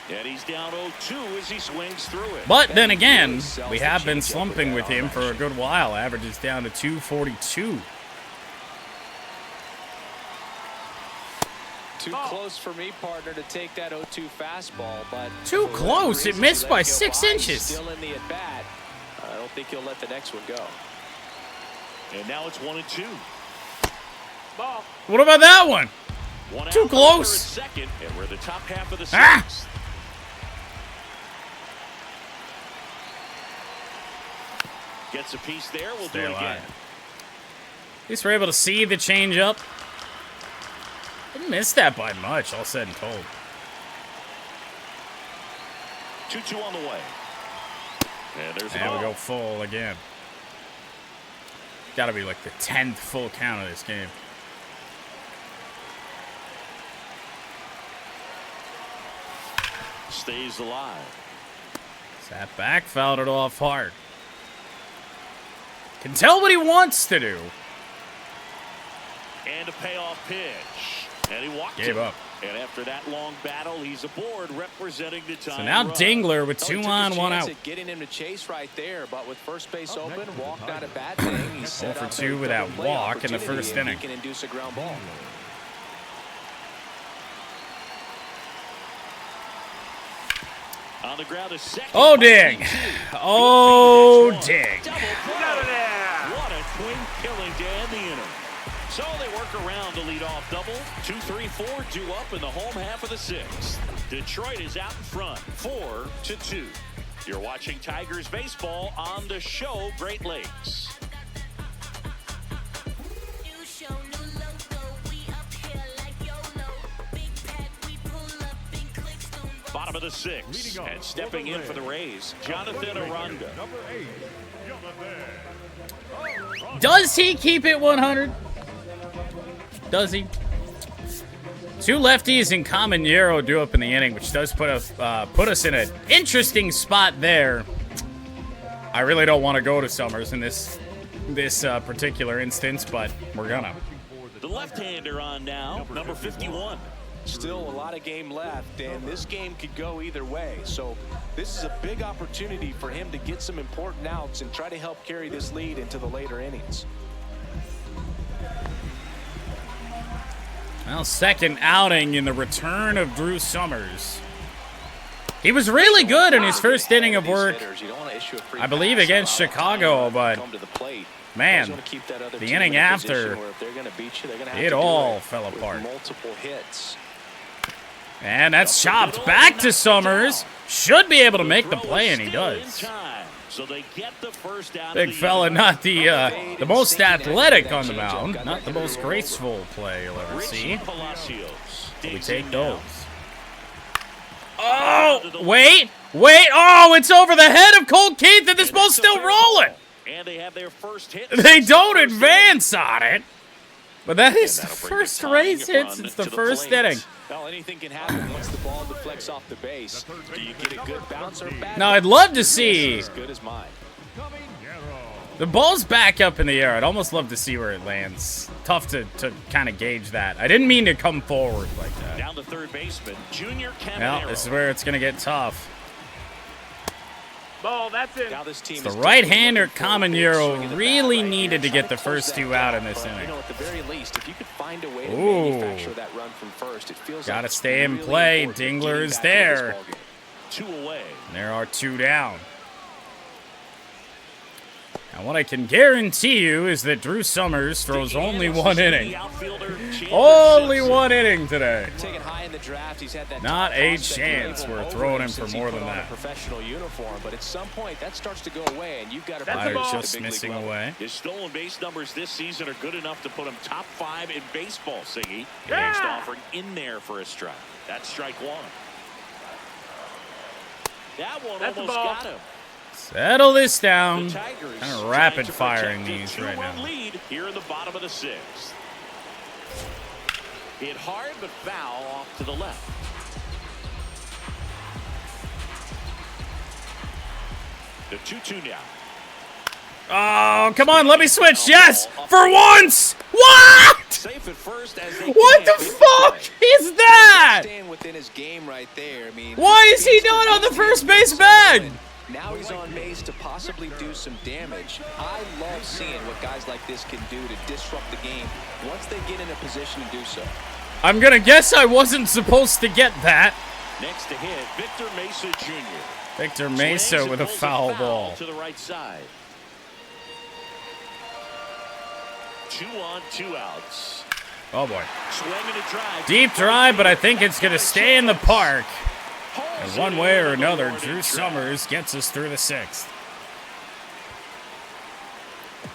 Speaker 1: And he's down 0-2 as he swings through it.
Speaker 3: But then again, we have been slumping with him for a good while. Average is down to 242.
Speaker 2: Too close for me, partner, to take that 0-2 fastball, but
Speaker 3: Too
Speaker 2: for
Speaker 3: close.
Speaker 2: whatever
Speaker 3: It
Speaker 2: reason,
Speaker 3: missed
Speaker 2: he let
Speaker 3: by
Speaker 2: it go
Speaker 3: 6
Speaker 2: by. He's
Speaker 3: inches.
Speaker 2: Still in the at bat. I don't think he'll let the next one go.
Speaker 1: And now it's 1-2.
Speaker 6: Ball.
Speaker 3: What about that one?
Speaker 1: One
Speaker 3: Too
Speaker 1: out,
Speaker 3: close.
Speaker 1: runner at second, and we're the top half of the
Speaker 3: Ah!
Speaker 1: sixth. Gets a piece there. We'll
Speaker 3: Stay
Speaker 1: do it
Speaker 3: alive.
Speaker 1: again.
Speaker 3: At least we're able to see the changeup. Didn't miss that by much, all said and told.
Speaker 1: 2-2 on the way. And there's
Speaker 3: And we go full again. Got to be like the 10th full count of this game.
Speaker 1: Stays alive.
Speaker 3: Sat back, fouled it off hard. Can tell what he wants to do.
Speaker 1: And a payoff pitch. And he walked
Speaker 3: Gave
Speaker 1: it.
Speaker 3: up.
Speaker 1: And after that long battle, he's aboard representing the time.
Speaker 3: So now Dingler with
Speaker 2: Oh,
Speaker 3: 2
Speaker 2: he took
Speaker 3: on,
Speaker 2: his
Speaker 3: 1
Speaker 2: chance
Speaker 3: out.
Speaker 2: at getting him to chase right there, but with first base
Speaker 4: Up
Speaker 2: open,
Speaker 4: next is the
Speaker 2: walked not a
Speaker 4: Tigers.
Speaker 2: bad thing. He's set
Speaker 3: 0 for
Speaker 2: up
Speaker 3: 2
Speaker 2: a
Speaker 3: with that
Speaker 2: double play
Speaker 3: walk in the
Speaker 2: opportunity
Speaker 3: first
Speaker 2: if
Speaker 3: inning.
Speaker 2: He can induce a ground ball.
Speaker 1: On the ground is second.
Speaker 3: Oh, ding. Oh, ding.
Speaker 1: Double play.
Speaker 6: Out of there.
Speaker 1: What a swing killing to end the inning. So they work around to lead off double. 2-3-4 due up in the home half of the sixth. Detroit is out in front, 4-2. You're watching Tigers baseball on the show Great Lakes.
Speaker 7: New show, new logo, we up here like YOLO. Big pack, we pull up in clicks, don't roll.
Speaker 1: Bottom of the sixth.
Speaker 4: Leading off
Speaker 1: And stepping in for the Rays, Jonathan Aranda.
Speaker 4: Number 8, Jonathan.
Speaker 3: Does he keep it 100? Does he? 2 lefties and Caminero do up in the inning, which does put us in an interesting spot there. I really don't want to go to Summers in this particular instance, but we're gonna.
Speaker 1: The left-hander on now, number 51.
Speaker 2: Still a lot of game left, and this game could go either way. So this is a big opportunity for him to get some important outs and try to help carry this lead into the later innings.
Speaker 3: Well, second outing in the return of Drew Summers. He was really good in his first inning of work, I believe, against Chicago, but man, the inning after, it all fell apart.
Speaker 2: Multiple hits.
Speaker 3: And that's chopped back to Summers. Should be able to make the play, and he does.
Speaker 1: So they get the first out
Speaker 3: Big
Speaker 1: of the
Speaker 3: fella,
Speaker 1: inning.
Speaker 3: not the most athletic on the mound, not the most graceful play you'll ever see.
Speaker 1: Richie Palacios
Speaker 3: We
Speaker 1: digs
Speaker 3: take
Speaker 1: in now.
Speaker 3: those. Oh, wait. Oh, it's over the head of Cole Keith, and this ball's still rolling.
Speaker 1: And they have their first hit.
Speaker 3: They don't advance on it. But that is the
Speaker 1: And that'll bring the
Speaker 3: first
Speaker 1: tying
Speaker 3: race hit
Speaker 1: run
Speaker 3: since
Speaker 1: to
Speaker 3: the
Speaker 1: the
Speaker 3: first
Speaker 1: plate.
Speaker 3: inning.
Speaker 2: Well, anything can happen once the ball deflects off the base. Do you get a good bounce or a bad
Speaker 3: Now, I'd
Speaker 2: bounce?
Speaker 3: love to see
Speaker 2: As good as mine.
Speaker 3: the ball's back up in the air. I'd almost love to see where it lands. Tough to kind of gauge that. I didn't mean to come forward like that.
Speaker 1: Down to third baseman, Junior
Speaker 3: Well,
Speaker 1: Caminero.
Speaker 3: this is where it's going to get tough.
Speaker 6: Ball, that's in.
Speaker 2: Now this team
Speaker 3: The
Speaker 2: is
Speaker 3: right-hander
Speaker 2: definitely looking for a big
Speaker 3: Caminero
Speaker 2: swing of the bat
Speaker 3: really
Speaker 2: right
Speaker 3: needed
Speaker 2: here.
Speaker 3: to get
Speaker 2: Try
Speaker 3: the
Speaker 2: close
Speaker 3: first
Speaker 2: that
Speaker 3: two out
Speaker 2: gap,
Speaker 3: in this
Speaker 2: but,
Speaker 3: inning.
Speaker 2: You know, at the very least, if you could find a way to
Speaker 3: Ooh.
Speaker 2: manufacture that run from first, it feels
Speaker 3: Gotta
Speaker 2: like it's
Speaker 3: stay in
Speaker 2: really
Speaker 3: play.
Speaker 2: important
Speaker 3: Dingler
Speaker 2: getting
Speaker 3: is
Speaker 2: back into this
Speaker 3: there.
Speaker 2: ballgame.
Speaker 1: 2 away.
Speaker 3: There are 2 down. Now, what I can guarantee you is that Drew Summers throws only 1 inning. Only 1 inning today.
Speaker 2: Taken high in the draft, he's had that
Speaker 3: Not
Speaker 2: top
Speaker 3: a
Speaker 2: prospect
Speaker 3: chance
Speaker 2: label
Speaker 3: we're
Speaker 2: over
Speaker 3: throwing
Speaker 2: him
Speaker 3: him for
Speaker 2: since he
Speaker 3: more
Speaker 2: put
Speaker 3: than
Speaker 2: on a
Speaker 3: that.
Speaker 2: professional uniform, but at some point that starts to go away, and you've got to
Speaker 6: That's the
Speaker 3: Fire
Speaker 6: ball.
Speaker 3: just missing away.
Speaker 1: His stolen base numbers this season are good enough to put him top 5 in baseball, Siggy.
Speaker 6: Yeah.
Speaker 1: Next offering in there for a strike. That's strike 1. That one
Speaker 6: That's the
Speaker 1: almost
Speaker 6: ball.
Speaker 1: got him.
Speaker 3: Settle this down.
Speaker 1: The Tigers
Speaker 3: Kind of
Speaker 1: trying
Speaker 3: rapid
Speaker 1: to
Speaker 3: firing
Speaker 1: protect a
Speaker 3: these right
Speaker 1: 2-run
Speaker 3: now.
Speaker 1: lead here in the bottom of the 6th. Hit hard but foul off to the left. The 2-2 now.
Speaker 3: Oh, come on, let me switch. Yes, for once. What?
Speaker 1: Safe at first as they
Speaker 3: What the
Speaker 1: can't make
Speaker 3: fuck
Speaker 1: play.
Speaker 3: is that?
Speaker 2: staying within his game right there. I mean,
Speaker 3: Why is he not on the first base bag?
Speaker 2: Now he's on base to possibly do some damage. I love seeing what guys like this can do to disrupt the game once they get in a position to do so.
Speaker 3: I'm gonna guess I wasn't supposed to get that.
Speaker 1: Next to hit, Victor Mesa Jr.
Speaker 3: Victor
Speaker 1: Swings
Speaker 3: Mesa
Speaker 1: and
Speaker 3: with a
Speaker 1: pulls
Speaker 3: foul ball.
Speaker 1: to the right side. 2 on, 2 outs.
Speaker 3: Oh boy.
Speaker 1: Swing and a drive.
Speaker 3: Deep drive, but I think it's gonna stay in the park.
Speaker 1: Holds
Speaker 3: And one
Speaker 1: it
Speaker 3: way or
Speaker 1: into the
Speaker 3: another,
Speaker 1: warning
Speaker 3: Drew
Speaker 1: track.
Speaker 3: Summers gets us through the 6th.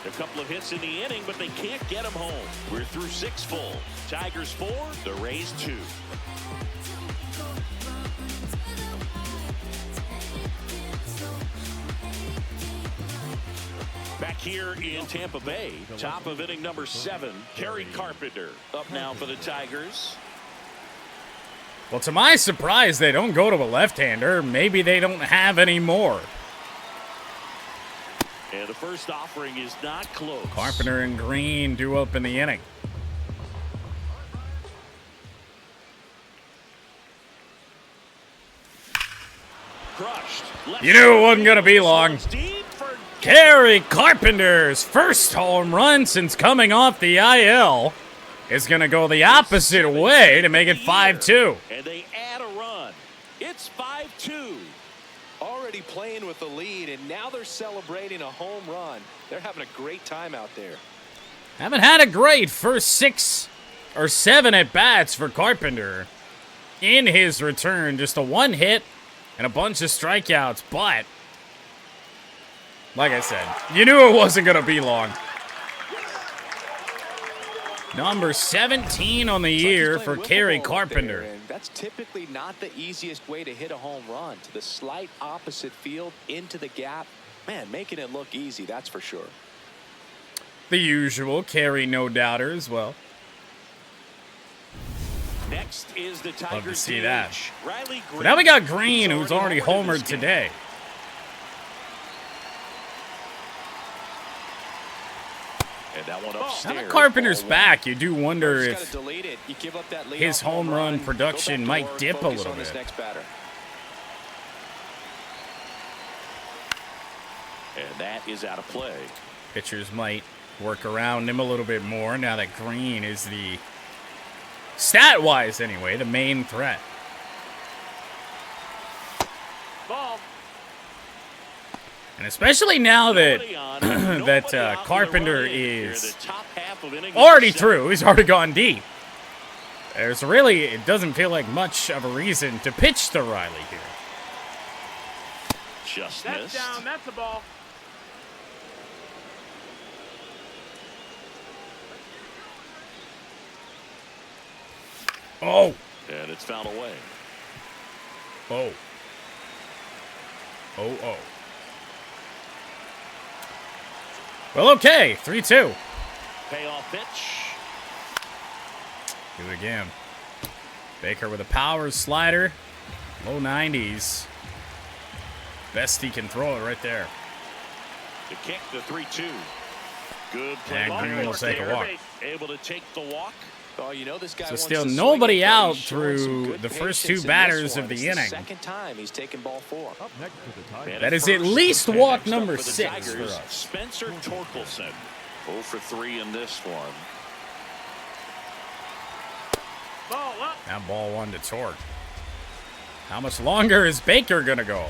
Speaker 1: A couple of hits in the inning, but they can't get him home. We're through 6 full. Tigers 4, the Rays 2. Back here in Tampa Bay, top of inning number 7, Kerry Carpenter up now for the Tigers.
Speaker 3: Well, to my surprise, they don't go to a left-hander. Maybe they don't have any more.
Speaker 1: And the first offering is not close.
Speaker 3: Carpenter and Green due up in the inning.
Speaker 1: Crushed. Left
Speaker 3: You knew it wasn't
Speaker 1: side.
Speaker 3: gonna be long.
Speaker 1: Deep for
Speaker 3: Kerry Carpenter's first home run since coming off the IL is going to go the opposite way to make it 5-2.
Speaker 1: And they add a run. It's 5-2.
Speaker 2: Already playing with the lead, and now they're celebrating a home run. They're having a great time out there.
Speaker 3: Haven't had a great first 6 or 7 at-bats for Carpenter in his return. Just a 1 hit and a bunch of strikeouts, but like I said, you knew it wasn't going to be long. Number 17 on the year for Kerry Carpenter.
Speaker 2: And that's typically not the easiest way to hit a home run. To the slight opposite field, into the gap. Man, making it look easy, that's for sure.
Speaker 3: The usual Kerry no-doubter as well.
Speaker 1: Next is the Tigers.
Speaker 3: Love to see that.
Speaker 1: DH, Riley Green.
Speaker 3: But now we got Green, who's already homered today.
Speaker 1: And that one
Speaker 3: Now
Speaker 1: upstairs.
Speaker 3: that Carpenter's
Speaker 1: Ball
Speaker 3: back, you do wonder
Speaker 2: Just gotta
Speaker 3: if
Speaker 2: delete it. You give up that
Speaker 3: his
Speaker 2: leadoff
Speaker 3: home run
Speaker 2: go
Speaker 3: production
Speaker 2: back to
Speaker 3: might
Speaker 2: work,
Speaker 3: dip a
Speaker 2: focus
Speaker 3: little
Speaker 2: on this
Speaker 3: bit.
Speaker 2: next batter.
Speaker 1: And that is out of play.
Speaker 3: pitchers might work around him a little bit more now that Green is the, stat-wise anyway, the main threat.
Speaker 6: Ball.
Speaker 3: And especially now that
Speaker 1: Nobody on,
Speaker 3: that
Speaker 1: nobody out with a
Speaker 3: Carpenter
Speaker 1: run in here,
Speaker 3: is
Speaker 1: the top half of inning
Speaker 3: already
Speaker 1: number
Speaker 3: through. He's already gone deep. There's really, it doesn't feel like much of a reason to pitch to Riley here.
Speaker 1: 7. Just
Speaker 6: That's
Speaker 1: missed.
Speaker 6: down. That's a ball.
Speaker 3: Oh,
Speaker 1: And it's fouled away.
Speaker 3: oh, oh, oh. Well, okay, 3-2.
Speaker 1: Payoff pitch.
Speaker 3: Do it again. Baker with a power slider. Low 90s. Best he can throw it right there.
Speaker 1: The kick, the 3-2. Good play.
Speaker 3: And Green will take a walk.
Speaker 1: Able to take the walk.
Speaker 2: Oh, you know this guy
Speaker 3: So
Speaker 2: wants
Speaker 3: still
Speaker 2: to swing
Speaker 3: nobody
Speaker 2: it, but
Speaker 3: out
Speaker 2: he's showing some
Speaker 3: through
Speaker 2: good
Speaker 3: the first two
Speaker 2: patience in
Speaker 3: batters
Speaker 2: this
Speaker 3: of
Speaker 2: one.
Speaker 3: the
Speaker 2: It's
Speaker 3: inning.
Speaker 2: second time he's taken ball 4.
Speaker 4: Up next to the Tigers.
Speaker 3: That is at
Speaker 1: First,
Speaker 3: least
Speaker 1: and
Speaker 3: walk
Speaker 1: next up
Speaker 3: number
Speaker 1: for the
Speaker 3: 6 for
Speaker 1: Tigers,
Speaker 3: us.
Speaker 1: Spencer Torkelson. 0 for 3 in this one.
Speaker 6: Ball up.
Speaker 3: Now ball 1 to Torque. How much longer is Baker going to go?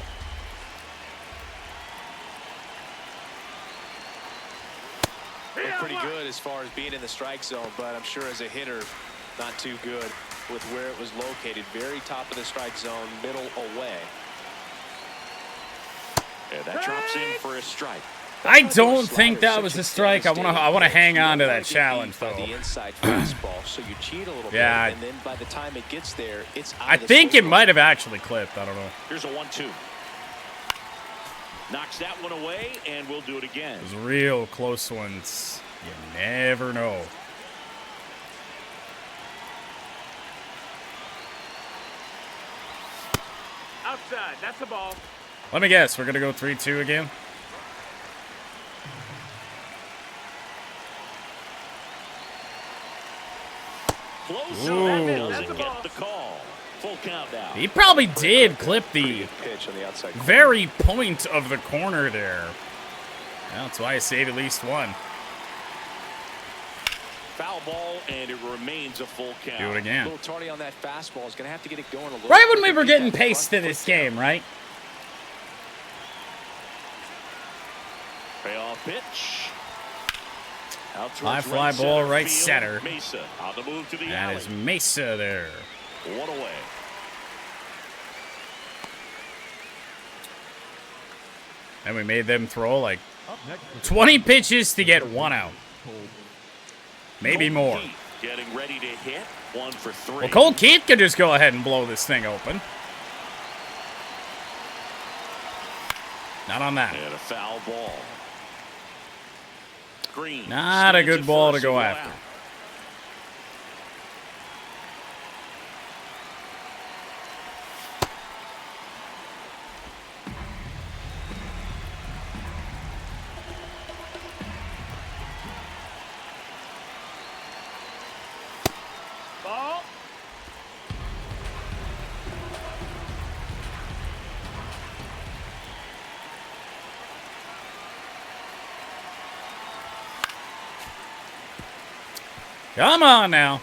Speaker 2: Looked pretty good as far as being in the strike zone, but I'm sure as a hitter, not too good with where it was located. Very top of the strike zone, middle away.
Speaker 1: And that drops in for a strike.
Speaker 3: I don't think that was a strike. I want to hang on to that challenge,
Speaker 2: By
Speaker 3: though.
Speaker 2: the inside fastball, so you cheat a little
Speaker 3: Yeah,
Speaker 2: bit, and then by the time it gets there, it's out
Speaker 3: I
Speaker 2: of the
Speaker 3: think it
Speaker 2: zone.
Speaker 3: might have actually clipped. I don't know.
Speaker 1: Here's a 1-2. Knocks that one away, and we'll do it again.
Speaker 3: Those real close ones. You never know.
Speaker 6: Outside. That's the ball.
Speaker 3: Let me guess. We're going to go 3-2 again.
Speaker 1: Close.
Speaker 3: Ooh.
Speaker 1: Doesn't get the call. Full count now.
Speaker 3: He probably did clip the
Speaker 2: Pitch on the outside corner.
Speaker 3: very point of the corner there. Well, that's why I saved at least one.
Speaker 1: Foul ball, and it remains a full count.
Speaker 3: Do it
Speaker 2: A
Speaker 3: again.
Speaker 2: little tardy on that fastball. Is going to have to get it going a little.
Speaker 3: Right when we
Speaker 2: quicker
Speaker 3: were
Speaker 2: to get
Speaker 3: getting
Speaker 2: that
Speaker 3: pace to
Speaker 2: front
Speaker 3: this
Speaker 2: foot down.
Speaker 3: game, right?
Speaker 1: Payoff pitch. Out towards
Speaker 3: High fly ball,
Speaker 1: center
Speaker 3: right
Speaker 1: field.
Speaker 3: center.
Speaker 1: Mesa on the move to the
Speaker 3: That
Speaker 1: alley.
Speaker 3: is Mesa there.
Speaker 1: One away.
Speaker 3: And we made them throw like
Speaker 4: Up next to the
Speaker 3: 20 pitches to get 1 out.
Speaker 4: Cole.
Speaker 3: Maybe
Speaker 1: Cole
Speaker 3: more.
Speaker 1: Keith getting ready to hit. 1 for 3.
Speaker 3: Well, Cole Keith could just go ahead and blow this thing open. Not on that.
Speaker 1: And a foul ball. Green.
Speaker 3: Not a
Speaker 1: stands
Speaker 3: good
Speaker 1: at
Speaker 3: ball to
Speaker 1: first,
Speaker 3: go
Speaker 1: one
Speaker 3: after.
Speaker 1: out.
Speaker 6: Ball.
Speaker 3: Come on now.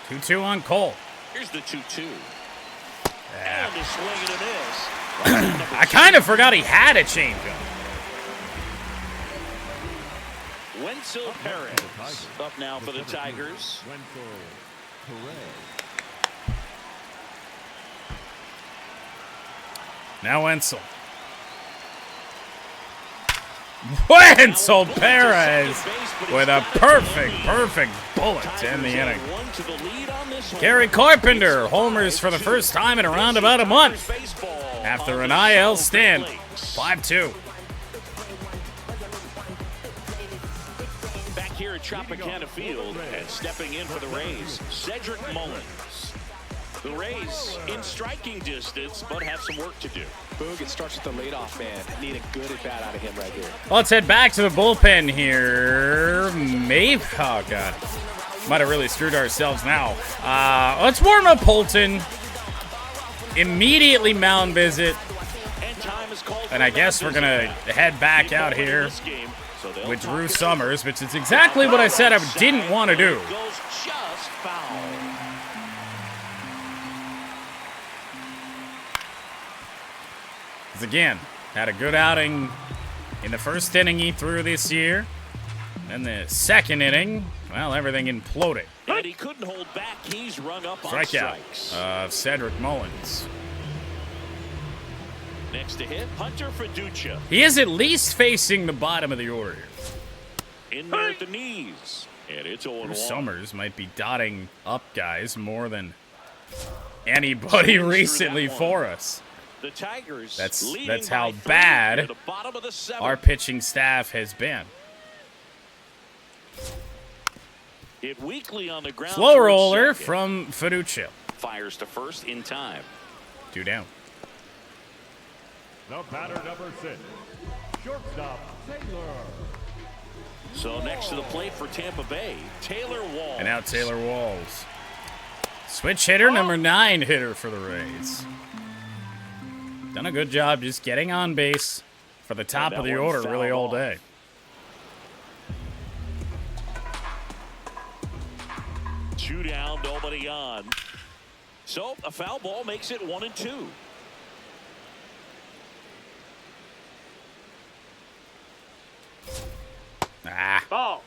Speaker 3: 2-2 on Cole.
Speaker 1: Here's the 2-2.
Speaker 3: Yeah.
Speaker 1: And a swing and a miss. Right on number
Speaker 3: I
Speaker 1: 2.
Speaker 3: kind of forgot he had a changeup.
Speaker 1: Wenzel Perez up now for the Tigers.
Speaker 4: Wenzel Perez.
Speaker 3: Now Wenzel. Wenzel Perez with a perfect bullet to end the inning. Gary Carpenter homers for the first time in around about a month after an IL stint. 5-2.
Speaker 1: Back here at Tropicana Field and stepping in for the Rays, Cedric Mullins. The Rays in striking distance, but have some work to do.
Speaker 2: Boog, it starts with the leadoff man. Need a good at bat out of him right here.
Speaker 3: Let's head back to the bullpen here. Maybe. Oh, God. Might have really screwed ourselves now. Let's warm up Holton. Immediately mound visit.
Speaker 1: And time is called.
Speaker 3: And I guess we're going to head back out here with Drew Summers, which is exactly what I said I didn't want to do.
Speaker 1: Goes just foul.
Speaker 3: Because again, had a good outing in the first inning he threw this year. Then the second inning, well, everything imploded.
Speaker 1: And he couldn't hold back. He's rung up on
Speaker 3: Strikeout
Speaker 1: strikes.
Speaker 3: of Cedric Mullins.
Speaker 1: Next to hit, Hunter Fiducia.
Speaker 3: He is at least facing the bottom of the order here.
Speaker 1: In there at the knees. And it's 0-1.
Speaker 3: Drew Summers might be dotting up guys more than anybody recently for us.
Speaker 1: The Tigers
Speaker 3: That's
Speaker 1: leading
Speaker 3: how
Speaker 1: by 3
Speaker 3: bad
Speaker 1: to the bottom of the 7th.
Speaker 3: our pitching staff has been.
Speaker 1: Hit weakly on the ground.
Speaker 3: Slow
Speaker 1: towards
Speaker 3: roller
Speaker 1: second.
Speaker 3: from Fiduccio.
Speaker 1: Fires to first in time.
Speaker 3: 2 down.
Speaker 4: The batter number 6, shortstop Taylor.
Speaker 1: So next to the plate for Tampa Bay, Taylor Wall.
Speaker 3: And now Taylor Walls. Switch hitter, number 9 hitter for the Rays. Done a good job just getting on base for the top
Speaker 1: that
Speaker 3: of the
Speaker 1: one
Speaker 3: order really all
Speaker 1: fouled
Speaker 3: day.
Speaker 1: Two down, nobody on. So a foul ball makes it 1-2.
Speaker 3: Ah,
Speaker 6: Ball.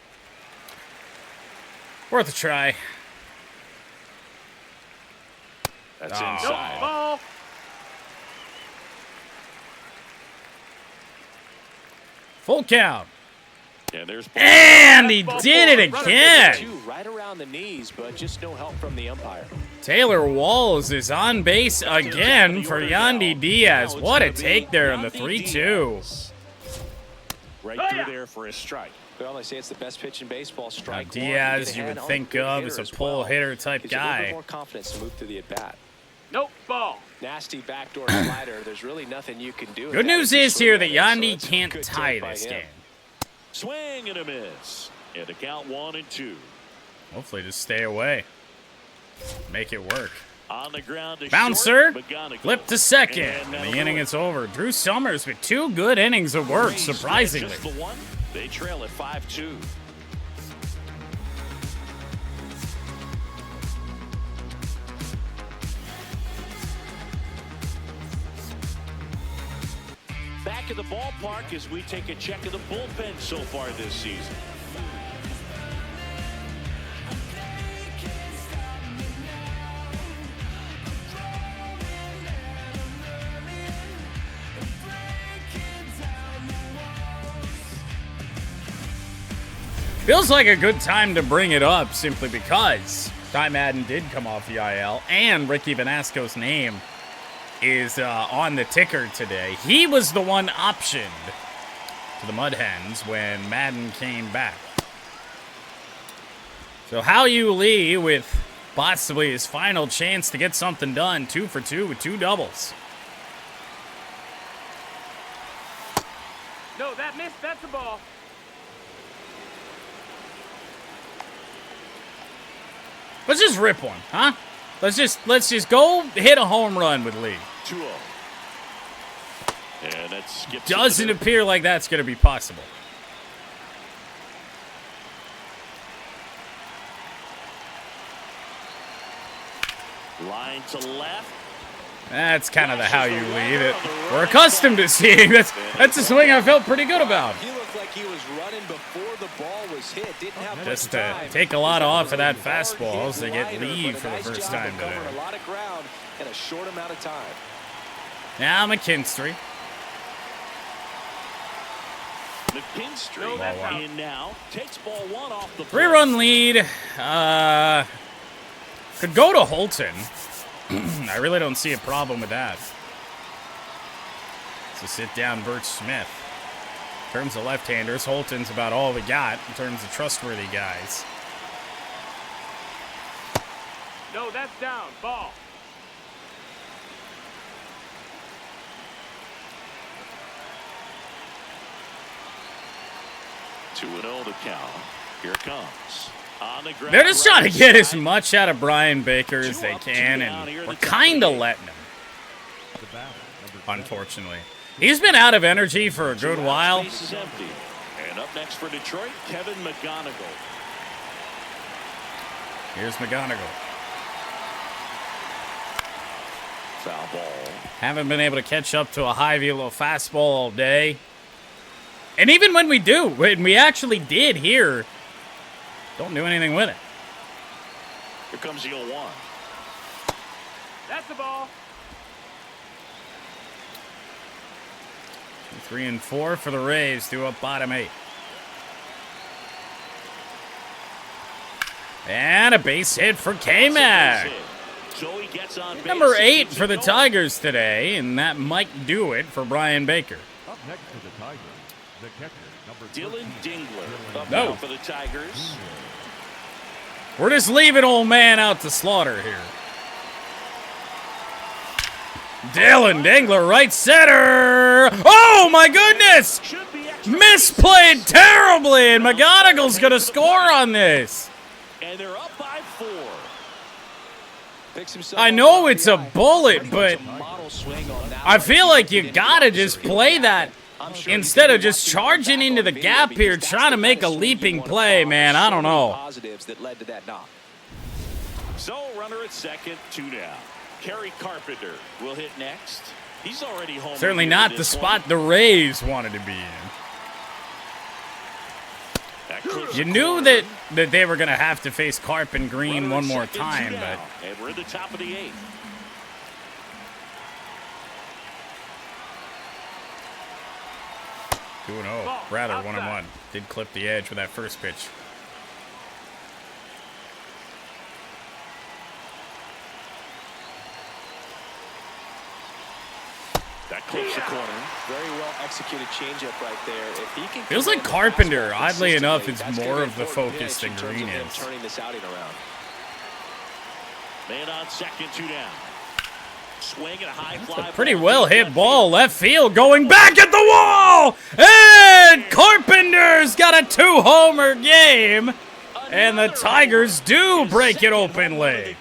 Speaker 3: worth a try.
Speaker 1: That's
Speaker 3: Oh.
Speaker 6: Nope.
Speaker 1: inside.
Speaker 6: Ball.
Speaker 3: Full count.
Speaker 1: And there's
Speaker 3: And he did it again.
Speaker 2: Two right around the knees, but just no help from the umpire.
Speaker 3: Taylor Walls is on base again for Yandy Diaz. What a take there on the 3-2.
Speaker 1: right
Speaker 6: Oh,
Speaker 1: through
Speaker 6: yeah.
Speaker 1: there for a strike.
Speaker 2: Well, they say it's the best pitch in baseball.
Speaker 3: Now,
Speaker 2: Strike one.
Speaker 3: Diaz,
Speaker 2: Get
Speaker 3: you
Speaker 2: ahead
Speaker 3: would
Speaker 2: on
Speaker 3: think
Speaker 2: good
Speaker 3: of
Speaker 2: hitter
Speaker 3: as a
Speaker 2: as
Speaker 3: pull
Speaker 2: well.
Speaker 3: hitter type
Speaker 2: Gives you a little bit
Speaker 3: guy.
Speaker 2: more confidence to move through the at bat.
Speaker 6: Nope. Ball.
Speaker 2: Nasty backdoor slider. There's really nothing you can do. with
Speaker 3: Good
Speaker 2: that
Speaker 3: news
Speaker 2: if you
Speaker 3: is
Speaker 2: swing
Speaker 3: here
Speaker 2: at
Speaker 3: that
Speaker 2: it, so
Speaker 3: Yandy
Speaker 2: it's a
Speaker 3: can't
Speaker 2: good
Speaker 3: tie
Speaker 2: take by
Speaker 3: this
Speaker 2: him.
Speaker 3: game.
Speaker 1: Swing and a miss. And the count 1-2.
Speaker 3: Hopefully just stay away. Make it work.
Speaker 1: On the ground to
Speaker 3: Bouncer,
Speaker 1: short, McGonigal.
Speaker 3: flip to second,
Speaker 1: And
Speaker 3: and
Speaker 1: that'll
Speaker 3: the inning
Speaker 1: do it.
Speaker 3: is over. Drew Summers with 2 good innings of work,
Speaker 1: Rays
Speaker 3: surprisingly.
Speaker 1: just the one. They trail at 5-2. Back at the ballpark as we take a check of the bullpen so far this season.
Speaker 3: Feels like a good time to bring it up simply because Ty Madden did come off the IL and Ricky Vanasco's name is on the ticker today. He was the one optioned to the Mud Hens when Madden came back. So Hao-Yu Lee with possibly his final chance to get something done. 2 for 2 with 2 doubles.
Speaker 6: No, that missed. That's a ball.
Speaker 3: Let's just rip one, huh? Let's just go hit a home run with Lee.
Speaker 1: 2-0. And that skips.
Speaker 3: Doesn't appear like that's going to be possible.
Speaker 1: Line to left.
Speaker 3: That's kind of the Hao-Yu Lee that we're accustomed to seeing. That's a swing I felt pretty good about.
Speaker 2: He looked like he was running before the ball was hit. Didn't have
Speaker 3: Just
Speaker 2: much
Speaker 3: to
Speaker 2: time.
Speaker 3: take a lot off of that
Speaker 2: Hard
Speaker 3: fastball as they
Speaker 2: hit
Speaker 3: get
Speaker 2: liner,
Speaker 3: Lee
Speaker 2: but a
Speaker 3: for the
Speaker 2: nice
Speaker 3: first
Speaker 2: job
Speaker 3: time
Speaker 2: of covering
Speaker 3: today.
Speaker 2: a lot of ground in a short amount of time.
Speaker 3: Now McKinstry.
Speaker 1: McKinstry
Speaker 6: that's out.
Speaker 1: in now. Takes ball 1 off the
Speaker 3: 3-run lead. Could go to Holton. I really don't see a problem with that. So sit down Bert Smith. In terms of left-handers, Holton's about all we got in terms of trustworthy guys.
Speaker 6: No, that's down. Ball.
Speaker 1: Two 2-0 to count. Here it comes. On the ground.
Speaker 3: They're just trying to
Speaker 1: right
Speaker 3: get as
Speaker 1: side.
Speaker 3: much out of Brian Baker as
Speaker 1: Two
Speaker 3: they
Speaker 1: up, two
Speaker 3: can,
Speaker 1: down
Speaker 3: and
Speaker 1: here at
Speaker 3: we're
Speaker 1: the top of
Speaker 3: kind
Speaker 1: the
Speaker 3: of
Speaker 1: eighth.
Speaker 3: letting him,
Speaker 4: The batter number 7,
Speaker 3: unfortunately. He's been out of energy for a good
Speaker 1: Two outs,
Speaker 3: while.
Speaker 1: base is empty. And up next for Detroit, Kevin McGonigal.
Speaker 3: Here's McGonigal.
Speaker 1: Foul ball.
Speaker 3: Haven't been able to catch up to a high velo fastball all day. And even when we do, when we actually did here, don't do anything with it.
Speaker 1: Here comes the 0-1.
Speaker 6: That's a ball.
Speaker 3: 3 and 4 for the Rays, 2 up bottom 8. And a base hit for K-Mac.
Speaker 1: So he gets on base.
Speaker 3: Number
Speaker 1: and
Speaker 3: 8
Speaker 1: keeps
Speaker 3: for
Speaker 1: it
Speaker 3: the
Speaker 1: going.
Speaker 3: Tigers today, and that might do it for Brian Baker.
Speaker 4: up next for the Tigers, the catcher number
Speaker 1: Dylan
Speaker 4: 13,
Speaker 1: Dingler up
Speaker 3: No.
Speaker 1: now for the Tigers.
Speaker 3: We're just leaving old man out to slaughter here. Dylan Dangler, right center. Oh, my goodness.
Speaker 1: Should be extra.
Speaker 3: Misplayed terribly, and McGonagall's going to score on this.
Speaker 1: And they're up by 4.
Speaker 2: Picks himself
Speaker 3: I
Speaker 2: up
Speaker 3: know
Speaker 2: off
Speaker 3: it's
Speaker 2: the
Speaker 3: a
Speaker 2: eye.
Speaker 3: bullet, but
Speaker 2: Model swing on that
Speaker 3: I
Speaker 2: one.
Speaker 3: feel like you got to just play that instead of just charging into the gap here, trying to make a leaping play, man. I don't know.
Speaker 2: Positives that led to that knock.
Speaker 1: So runner at second, 2 down. Kerry Carpenter will hit next. He's already home.
Speaker 3: Certainly not the spot the Rays wanted to be in. You knew that they were going to have to face Carp and Green one more time, but
Speaker 1: And we're at the top of the 8th.
Speaker 3: Two and oh. Rather 1-1. Did clip the edge with that first pitch.
Speaker 1: That clips the corner.
Speaker 2: Very well executed changeup right there. If he can
Speaker 3: Feels like
Speaker 2: command the
Speaker 3: Carpenter,
Speaker 2: fastball
Speaker 3: oddly enough,
Speaker 2: consistently,
Speaker 3: is
Speaker 2: that's
Speaker 3: more
Speaker 2: gonna
Speaker 3: of
Speaker 2: be
Speaker 3: the
Speaker 2: important
Speaker 3: focus
Speaker 2: pitch
Speaker 3: than
Speaker 2: in terms
Speaker 3: Green
Speaker 2: of him
Speaker 3: is.
Speaker 2: turning this outing around.
Speaker 1: Man on second, 2 down. Swing and a high fly.
Speaker 3: Pretty well hit ball, left field, going back at the wall! And Carpenter's got a 2-homer game! And the Tigers do break it openly.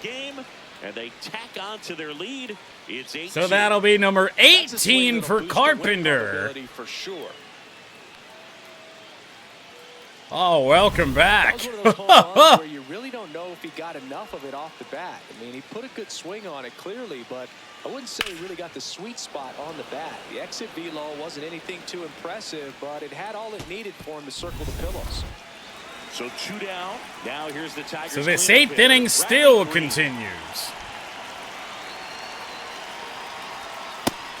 Speaker 1: And they tack on to their lead. It's 8.
Speaker 3: So that'll be number
Speaker 2: That's a swing
Speaker 3: 18
Speaker 2: that'll
Speaker 3: for
Speaker 2: boost the win
Speaker 3: Carpenter.
Speaker 2: probability For sure.
Speaker 3: Oh, welcome back.
Speaker 2: That was one of those home runs where you really don't know if he got enough of it off the bat. I mean, he put a good swing on it clearly, but I wouldn't say he really got the sweet spot on the bat. The exit velo wasn't anything too impressive, but it had all it needed for him to circle the pillows.
Speaker 1: So 2 down. Now here's the Tigers.
Speaker 3: So this
Speaker 1: cleanup
Speaker 3: 8th
Speaker 1: hitter,
Speaker 3: inning
Speaker 1: Riley
Speaker 3: still
Speaker 1: Green.
Speaker 3: continues.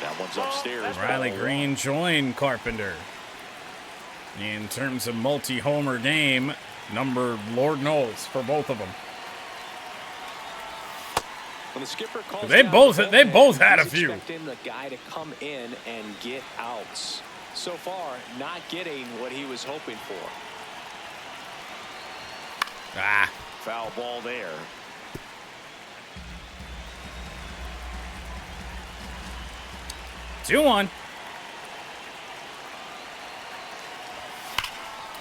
Speaker 1: That one's upstairs.
Speaker 3: Riley
Speaker 1: Ball
Speaker 3: Green joined Carpenter. In terms of multi-homer game, number Lord knows for both of them.
Speaker 2: When the skipper calls
Speaker 3: They
Speaker 2: down
Speaker 3: both-
Speaker 2: the
Speaker 3: they
Speaker 2: bullpen,
Speaker 3: both had
Speaker 2: he's
Speaker 3: a few.
Speaker 2: expecting the guy to come in and get outs. So far, not getting what he was hoping for.
Speaker 3: Ah,
Speaker 1: Foul ball there.
Speaker 3: two one.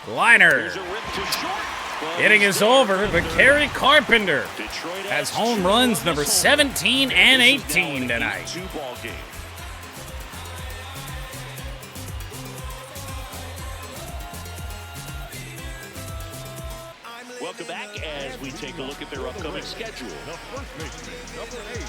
Speaker 3: Liner.
Speaker 1: Here's a rip to short. But
Speaker 3: Inning
Speaker 1: he's
Speaker 3: is
Speaker 1: there.
Speaker 3: over, but Kerry Carpenter
Speaker 1: Detroit
Speaker 3: has
Speaker 1: adds
Speaker 3: home
Speaker 1: 2
Speaker 3: runs
Speaker 1: on
Speaker 3: number
Speaker 1: this home.
Speaker 3: 17 and
Speaker 1: This is
Speaker 3: 18
Speaker 1: now an
Speaker 3: tonight.
Speaker 1: 8-2 ball game. Welcome back as we take a look at their upcoming schedule.
Speaker 4: The first baseman, number 8,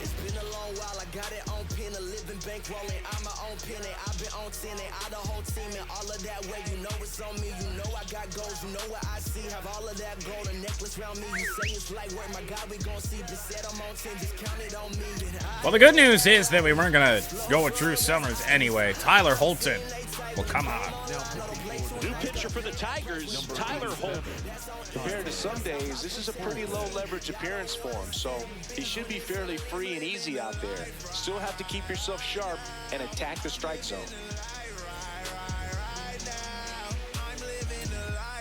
Speaker 5: It's been a long while, I got it on pin, a living bankrolling, I'm my own penny, I've been on 10 and I the whole team and all of that way, you know it's on me, you know I got goals, you know what I see, have all of that gold, a necklace around me, you say it's like work, my God, we gon' see, just said I'm on 10, just count it on me, and
Speaker 3: Well, the good news is that we weren't going to go with Drew Summers anyway. Tyler Holton will come on.
Speaker 1: New pitcher for the Tigers, Tyler Holton.
Speaker 2: Compared to some days, this is a pretty low leverage appearance for him, so he should be fairly free and easy out there. Still have to keep yourself sharp and attack the strike zone.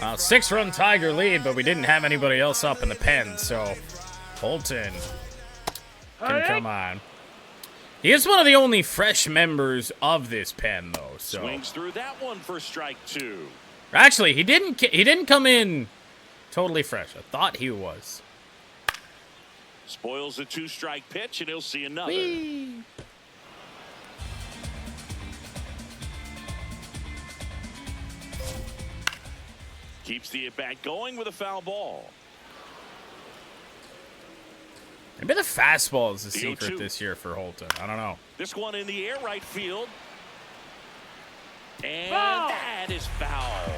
Speaker 3: Well, 6-run Tiger lead, but we didn't have anybody else up in the pen, so Holton can come on. He is one of the only fresh members of this pen, though. So
Speaker 1: Swings through that one for strike 2.
Speaker 3: actually, he didn't come in totally fresh. I thought he was.
Speaker 1: Spoils a 2-strike pitch, and he'll see another.
Speaker 3: Whee!
Speaker 1: Keeps the at-bat going with a foul ball.
Speaker 3: Maybe the fastball is the
Speaker 1: The
Speaker 3: secret
Speaker 1: 0-2.
Speaker 3: this year for Holton. I don't know.
Speaker 1: This one in the air, right field. And
Speaker 6: Foul.
Speaker 1: that is foul.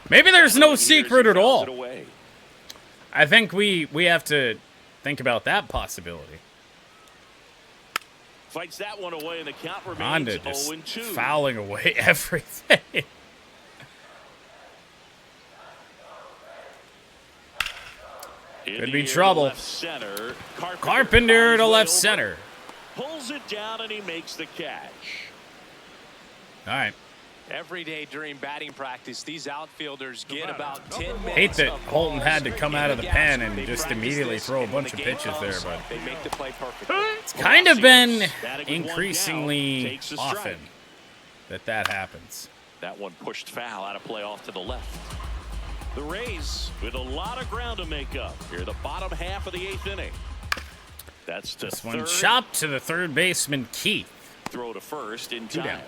Speaker 3: Maybe there's no
Speaker 1: Here's
Speaker 3: secret
Speaker 1: he
Speaker 3: at
Speaker 1: fouls
Speaker 3: all.
Speaker 1: it away.
Speaker 3: I think we have to think about that possibility.
Speaker 1: Fights that one away, and the count remains
Speaker 3: Honda just
Speaker 1: 0-2.
Speaker 3: fouling away everything.
Speaker 1: In
Speaker 3: Could
Speaker 1: the
Speaker 3: be
Speaker 1: air to
Speaker 3: trouble.
Speaker 1: left center.
Speaker 3: Carpenter to
Speaker 1: finds
Speaker 3: left
Speaker 1: way
Speaker 3: center.
Speaker 1: Pulls it down, and he makes the catch.
Speaker 3: All right.
Speaker 2: Every day during batting practice, these outfielders get about 10 minutes.
Speaker 3: Hate that
Speaker 2: of
Speaker 3: Holton
Speaker 2: balls
Speaker 3: had to
Speaker 2: or
Speaker 3: come
Speaker 2: in
Speaker 3: out
Speaker 2: the
Speaker 3: of the
Speaker 2: gaps.
Speaker 3: pen and
Speaker 2: They
Speaker 3: just
Speaker 2: practice
Speaker 3: immediately
Speaker 2: this,
Speaker 3: throw a
Speaker 2: and when
Speaker 3: bunch
Speaker 2: the
Speaker 3: of
Speaker 2: game
Speaker 3: pitches there,
Speaker 2: comes,
Speaker 3: but
Speaker 2: they make the play perfectly.
Speaker 3: it's kind of been
Speaker 1: Batting with one
Speaker 3: increasingly
Speaker 1: down, takes a
Speaker 3: often
Speaker 1: strike.
Speaker 3: that happens.
Speaker 1: That one pushed foul out of play off to the left. The Rays with a lot of ground to make up here, the bottom half of the 8th inning. That's to
Speaker 3: This one
Speaker 1: third.
Speaker 3: chopped to the third baseman, Keith.
Speaker 1: Throw to first in
Speaker 3: Two
Speaker 1: time.
Speaker 3: down.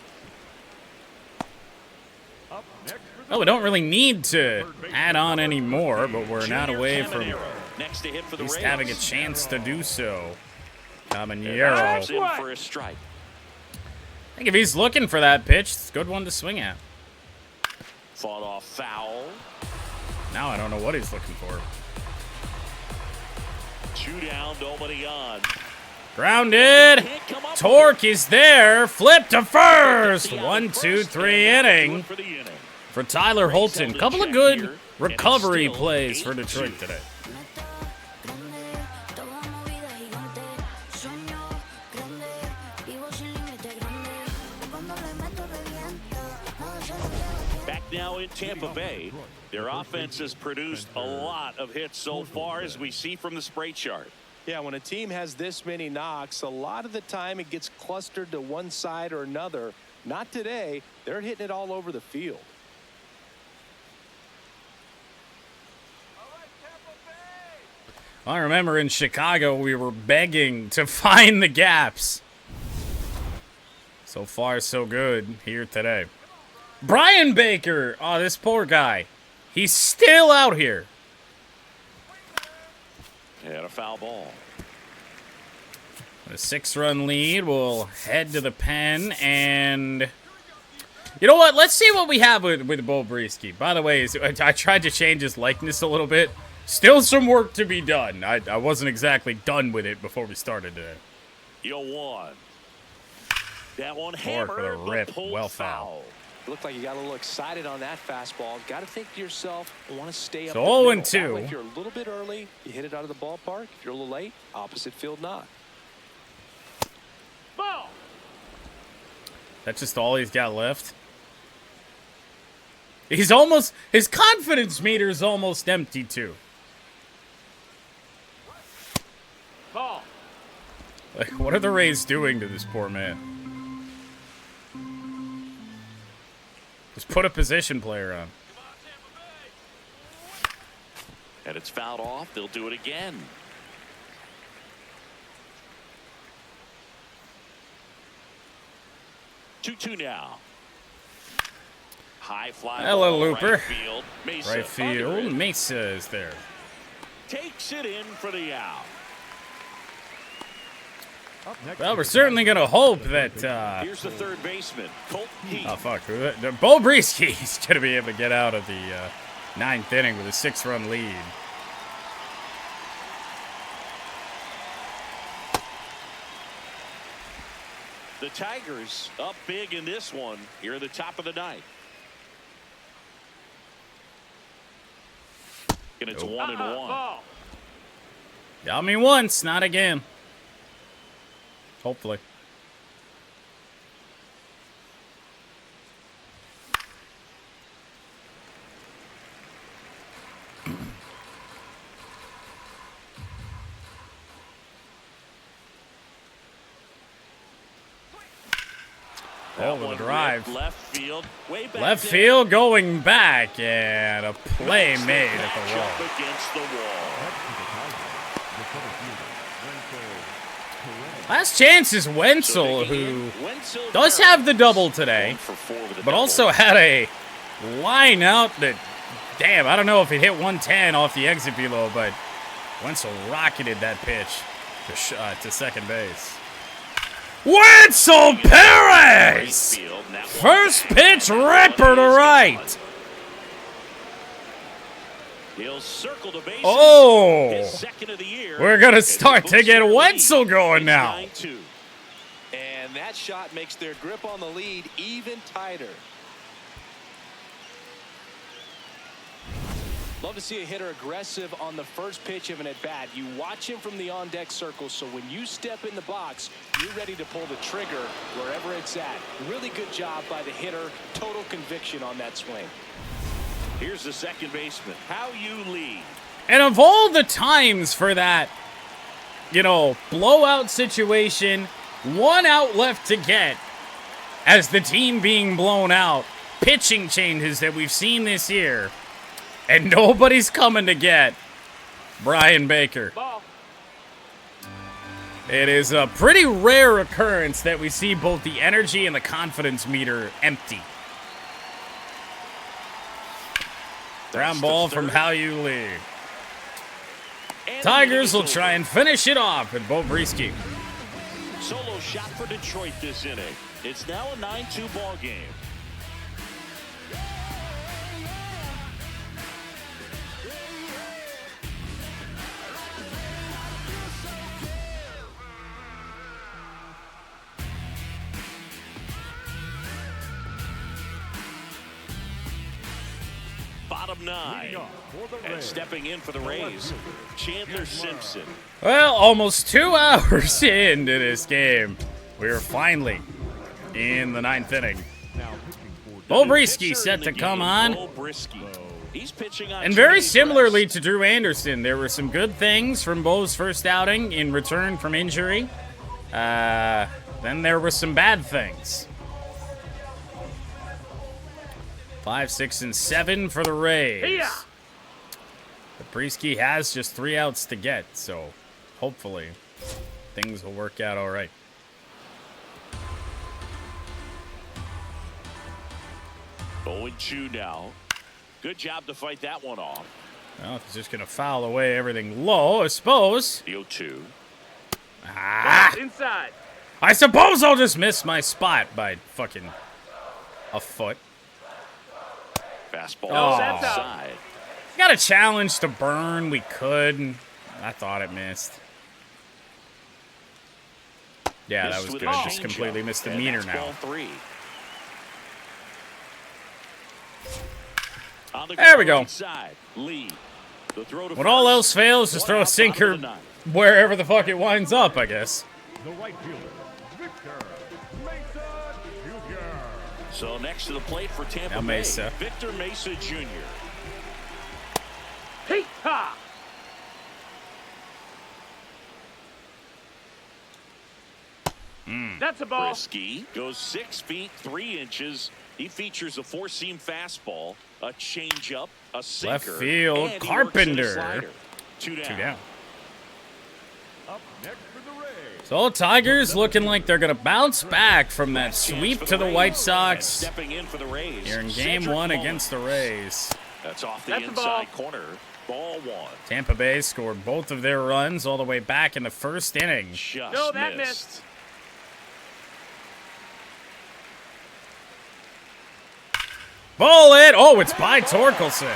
Speaker 4: Up next for
Speaker 3: Well, we don't really need to add on any more, but we're not
Speaker 1: Junior
Speaker 3: away from
Speaker 1: Caminero next to hit for
Speaker 3: at
Speaker 1: the
Speaker 3: least
Speaker 1: Rays.
Speaker 3: having a chance to do so.
Speaker 1: Drives
Speaker 3: Caminero.
Speaker 1: in for a strike.
Speaker 3: I think if he's looking for that pitch, it's a good one to swing at.
Speaker 1: Fought off foul.
Speaker 3: Now I don't know what he's looking for.
Speaker 1: 2 down, nobody on.
Speaker 3: Grounded.
Speaker 1: Can't come up
Speaker 3: Torque
Speaker 1: with it.
Speaker 3: is there. Flip to first.
Speaker 1: The
Speaker 3: 1, 2,
Speaker 1: first,
Speaker 3: 3
Speaker 1: and that'll do
Speaker 3: inning
Speaker 1: it for the inning.
Speaker 3: for Tyler Holton.
Speaker 1: held in
Speaker 3: Couple of
Speaker 1: check
Speaker 3: good
Speaker 1: here, and
Speaker 3: recovery
Speaker 1: it's still
Speaker 3: plays for
Speaker 1: 8-2.
Speaker 3: Detroit today.
Speaker 7: Meta grande, toda movida gigante. Sueño grande, vivo sin límite grande. Cuando le meto reviento, nada se lo lleva.
Speaker 1: Back now in Tampa Bay. Their offense has produced a lot of hits so far, as we see from the spray chart.
Speaker 2: Yeah, when a team has this many knocks, a lot of the time it gets clustered to one side or another. Not today. They're hitting it all over the field.
Speaker 3: I remember in Chicago, we were begging to find the gaps. So far, so good here today. Brian Baker. Oh, this poor guy. He's still out here.
Speaker 1: And a foul ball.
Speaker 3: A 6-run lead. We'll head to the pen, and you know what? Let's see what we have with Bo Briesky. By the way, I tried to change his likeness a little bit. Still some work to be done. I wasn't exactly done with it before we started today.
Speaker 1: 0-1. That one
Speaker 3: Four for the
Speaker 1: hammered,
Speaker 3: rip.
Speaker 1: but pulled
Speaker 3: Well
Speaker 1: foul.
Speaker 2: Looked like you got a little excited on that fastball. Got to think to yourself, I want to stay up.
Speaker 3: So
Speaker 2: the
Speaker 3: 0-2.
Speaker 2: middle. That way, if you're a little bit early, you hit it out of the ballpark. If you're a little late, opposite field knock.
Speaker 6: Ball.
Speaker 3: That's just all he's got left. He's almost, his confidence meter is almost empty too.
Speaker 6: Ball.
Speaker 3: Like, what are the Rays doing to this poor man? Just put a position player on.
Speaker 1: And it's fouled off. They'll do it again. Two now. High fly.
Speaker 3: Hello,
Speaker 1: ball,
Speaker 3: Looper.
Speaker 1: Right field. Mesa
Speaker 3: Right
Speaker 1: under
Speaker 3: field.
Speaker 1: it.
Speaker 3: Mesa is there.
Speaker 1: Takes it in for the out.
Speaker 4: Up next
Speaker 3: Well,
Speaker 4: for
Speaker 3: we're
Speaker 4: the
Speaker 3: certainly
Speaker 4: Tigers,
Speaker 3: going to hope
Speaker 4: the third
Speaker 3: that,
Speaker 1: Here's the third baseman, Colt Heath.
Speaker 3: oh, fuck. Bo Briesky's going to be able to get out of the 9th inning with a 6-run lead.
Speaker 1: The Tigers up big in this one here at the top of the 9th. And it's 1-1.
Speaker 6: Ball.
Speaker 3: Got me once, not again. Hopefully. Oh, with a drive.
Speaker 1: Left field. Way back
Speaker 3: Left
Speaker 1: there.
Speaker 3: field going back, and a play made at the
Speaker 1: Match up
Speaker 3: wall.
Speaker 1: against the wall.
Speaker 4: next to the Tigers, the center fielder, Wenzel Perez.
Speaker 3: Last chance is
Speaker 1: So
Speaker 3: Wenzel,
Speaker 1: digging in,
Speaker 3: who
Speaker 1: Wenzel
Speaker 3: does
Speaker 1: Perez.
Speaker 3: have the double today,
Speaker 1: 1 for 4 with a
Speaker 3: but
Speaker 1: double.
Speaker 3: also had a line out that, damn, I don't know if it hit 110 off the exit below, but Wenzel rocketed that pitch to second base. Wenzel
Speaker 1: Right
Speaker 3: Perez!
Speaker 1: field, and that one
Speaker 3: First
Speaker 1: back.
Speaker 3: pitch ripper to right.
Speaker 1: He'll circle the bases.
Speaker 3: Oh!
Speaker 1: His second of the year.
Speaker 3: We're going to
Speaker 1: And
Speaker 3: start
Speaker 1: he
Speaker 3: to
Speaker 1: boosts
Speaker 3: get
Speaker 1: their lead.
Speaker 3: Wenzel going
Speaker 1: It's
Speaker 3: now.
Speaker 1: 9-2.
Speaker 2: And that shot makes their grip on the lead even tighter. Love to see a hitter aggressive on the first pitch of an at-bat. You watch him from the on-deck circle, so when you step in the box, you're ready to pull the trigger wherever it's at. Really good job by the hitter. Total conviction on that swing.
Speaker 1: Here's the second baseman. How you lead.
Speaker 3: And of all the times for that, you know, blowout situation, 1 out left to get as the team being blown out, pitching changes that we've seen this year, and nobody's coming to get Brian Baker.
Speaker 6: Ball.
Speaker 3: It is a pretty rare occurrence that we see both the energy and the confidence meter empty. Ground ball from How You Lee. Tigers will try and finish it off with Bo Brisky.
Speaker 1: Solo shot for Detroit this inning. It's now a 9-2 ball game. Bottom 9. And stepping in for the Rays, Chandler Simpson.
Speaker 3: Well, almost 2 hours into this game, we are finally in the 9th inning. Bo Brisky set to come on.
Speaker 1: Bo Brisky. He's pitching on
Speaker 3: And very
Speaker 1: Chinese
Speaker 3: similarly
Speaker 1: rice.
Speaker 3: to Drew Anderson, there were some good things from Bo's first outing in return from injury. Then there were some bad things. 5, 6, and 7 for the Rays. But Brisky has just 3 outs to get, so hopefully things will work out all right.
Speaker 1: Oh, and 2 now. Good job to fight that one off.
Speaker 3: Well, he's just going to foul away everything low, I suppose.
Speaker 1: The 0-2.
Speaker 6: Inside.
Speaker 3: I suppose I'll just miss my spot by fucking a foot.
Speaker 1: Fastball
Speaker 3: Oh.
Speaker 1: outside.
Speaker 3: Got a challenge to burn. We could. I thought it missed. Yeah, that
Speaker 1: Missed
Speaker 3: was
Speaker 1: with
Speaker 3: good.
Speaker 1: a
Speaker 3: Just
Speaker 1: changeup.
Speaker 3: completely missed the
Speaker 1: And
Speaker 3: meter
Speaker 1: that's
Speaker 3: now.
Speaker 1: ball 3. On the
Speaker 3: There we go.
Speaker 1: right side, Lee. The throw to
Speaker 3: When all
Speaker 1: first.
Speaker 3: else fails, just
Speaker 1: One
Speaker 3: throw a
Speaker 1: out, bottom
Speaker 3: sinker
Speaker 1: of the 9th.
Speaker 3: wherever the fuck it winds up, I guess.
Speaker 4: The right fielder, Victor Mesa Jr.
Speaker 1: So next to the plate for Tampa
Speaker 3: Now
Speaker 1: Bay,
Speaker 3: Mesa.
Speaker 1: Victor Mesa Jr.
Speaker 6: Heat ha. That's a ball.
Speaker 1: Brisky goes 6 feet 3 inches. He features a 4-seam fastball, a changeup, a sinker.
Speaker 3: Left field,
Speaker 1: and he works in a
Speaker 3: Carpenter.
Speaker 1: slider. 2 down.
Speaker 3: 2 down.
Speaker 4: Up next for the Rays,
Speaker 3: So Tigers looking like they're going to bounce back from that
Speaker 1: Chance
Speaker 3: sweep
Speaker 1: for
Speaker 3: to the
Speaker 1: Rays.
Speaker 3: White
Speaker 1: And
Speaker 3: Sox
Speaker 1: stepping in for the Rays.
Speaker 3: here in Game
Speaker 1: Cedric
Speaker 3: 1
Speaker 1: Mullins.
Speaker 3: against the Rays.
Speaker 1: That's off the
Speaker 6: That's a
Speaker 1: inside
Speaker 6: ball.
Speaker 1: corner. Ball 1.
Speaker 3: Tampa Bay scored both of their runs all the way back in the first inning.
Speaker 1: Just
Speaker 6: No, that
Speaker 1: missed.
Speaker 6: missed.
Speaker 3: Ball it. Oh, it's by Torkelson.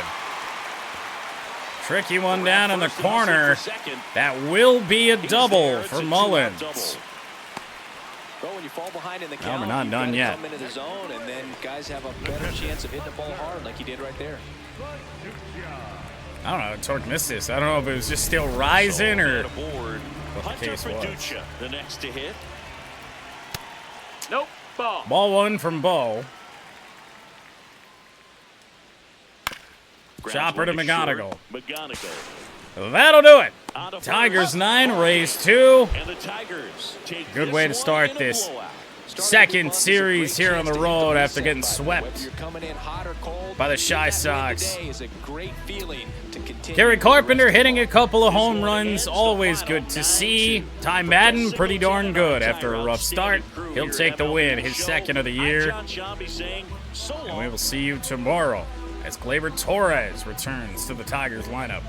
Speaker 3: Tricky one down in the
Speaker 1: First and
Speaker 3: corner.
Speaker 1: for second.
Speaker 3: That will be a
Speaker 1: He's
Speaker 3: double
Speaker 1: there. It's
Speaker 3: for
Speaker 1: a 2-out
Speaker 3: Mullins.
Speaker 1: double.
Speaker 2: Well, when you fall behind in the
Speaker 3: No,
Speaker 2: count,
Speaker 3: we're not
Speaker 2: you've
Speaker 3: done
Speaker 2: got to
Speaker 3: yet.
Speaker 2: come into the zone, and then guys have a better chance of hitting the ball hard like he did right there.
Speaker 3: I don't know. Torque missed this. I don't know if it was just still rising
Speaker 1: So,
Speaker 3: or
Speaker 1: man aboard.
Speaker 3: what the
Speaker 1: Hunter
Speaker 3: case was.
Speaker 1: Fiducia, the next to hit.
Speaker 6: Nope. Ball.
Speaker 3: Ball 1 from Bo.
Speaker 1: Grounds
Speaker 3: Chopper to
Speaker 1: one
Speaker 3: McGonigal.
Speaker 1: short. McGonigal.
Speaker 3: That'll do it.
Speaker 1: On to
Speaker 3: Tigers
Speaker 1: first.
Speaker 3: 9, Rays 2.
Speaker 1: And the Tigers take
Speaker 3: Good
Speaker 1: this
Speaker 3: way to
Speaker 1: one
Speaker 3: start
Speaker 1: in a
Speaker 3: this.
Speaker 1: blowout.
Speaker 3: Second series here on the road after getting swept by the Shy Sox. Gary Carpenter hitting a couple of home runs, always good to see. Ty Madden, pretty darn good after a rough start. He'll take the win, his second of the year. And we will see you tomorrow as Gleyber Torres returns to the Tigers lineup.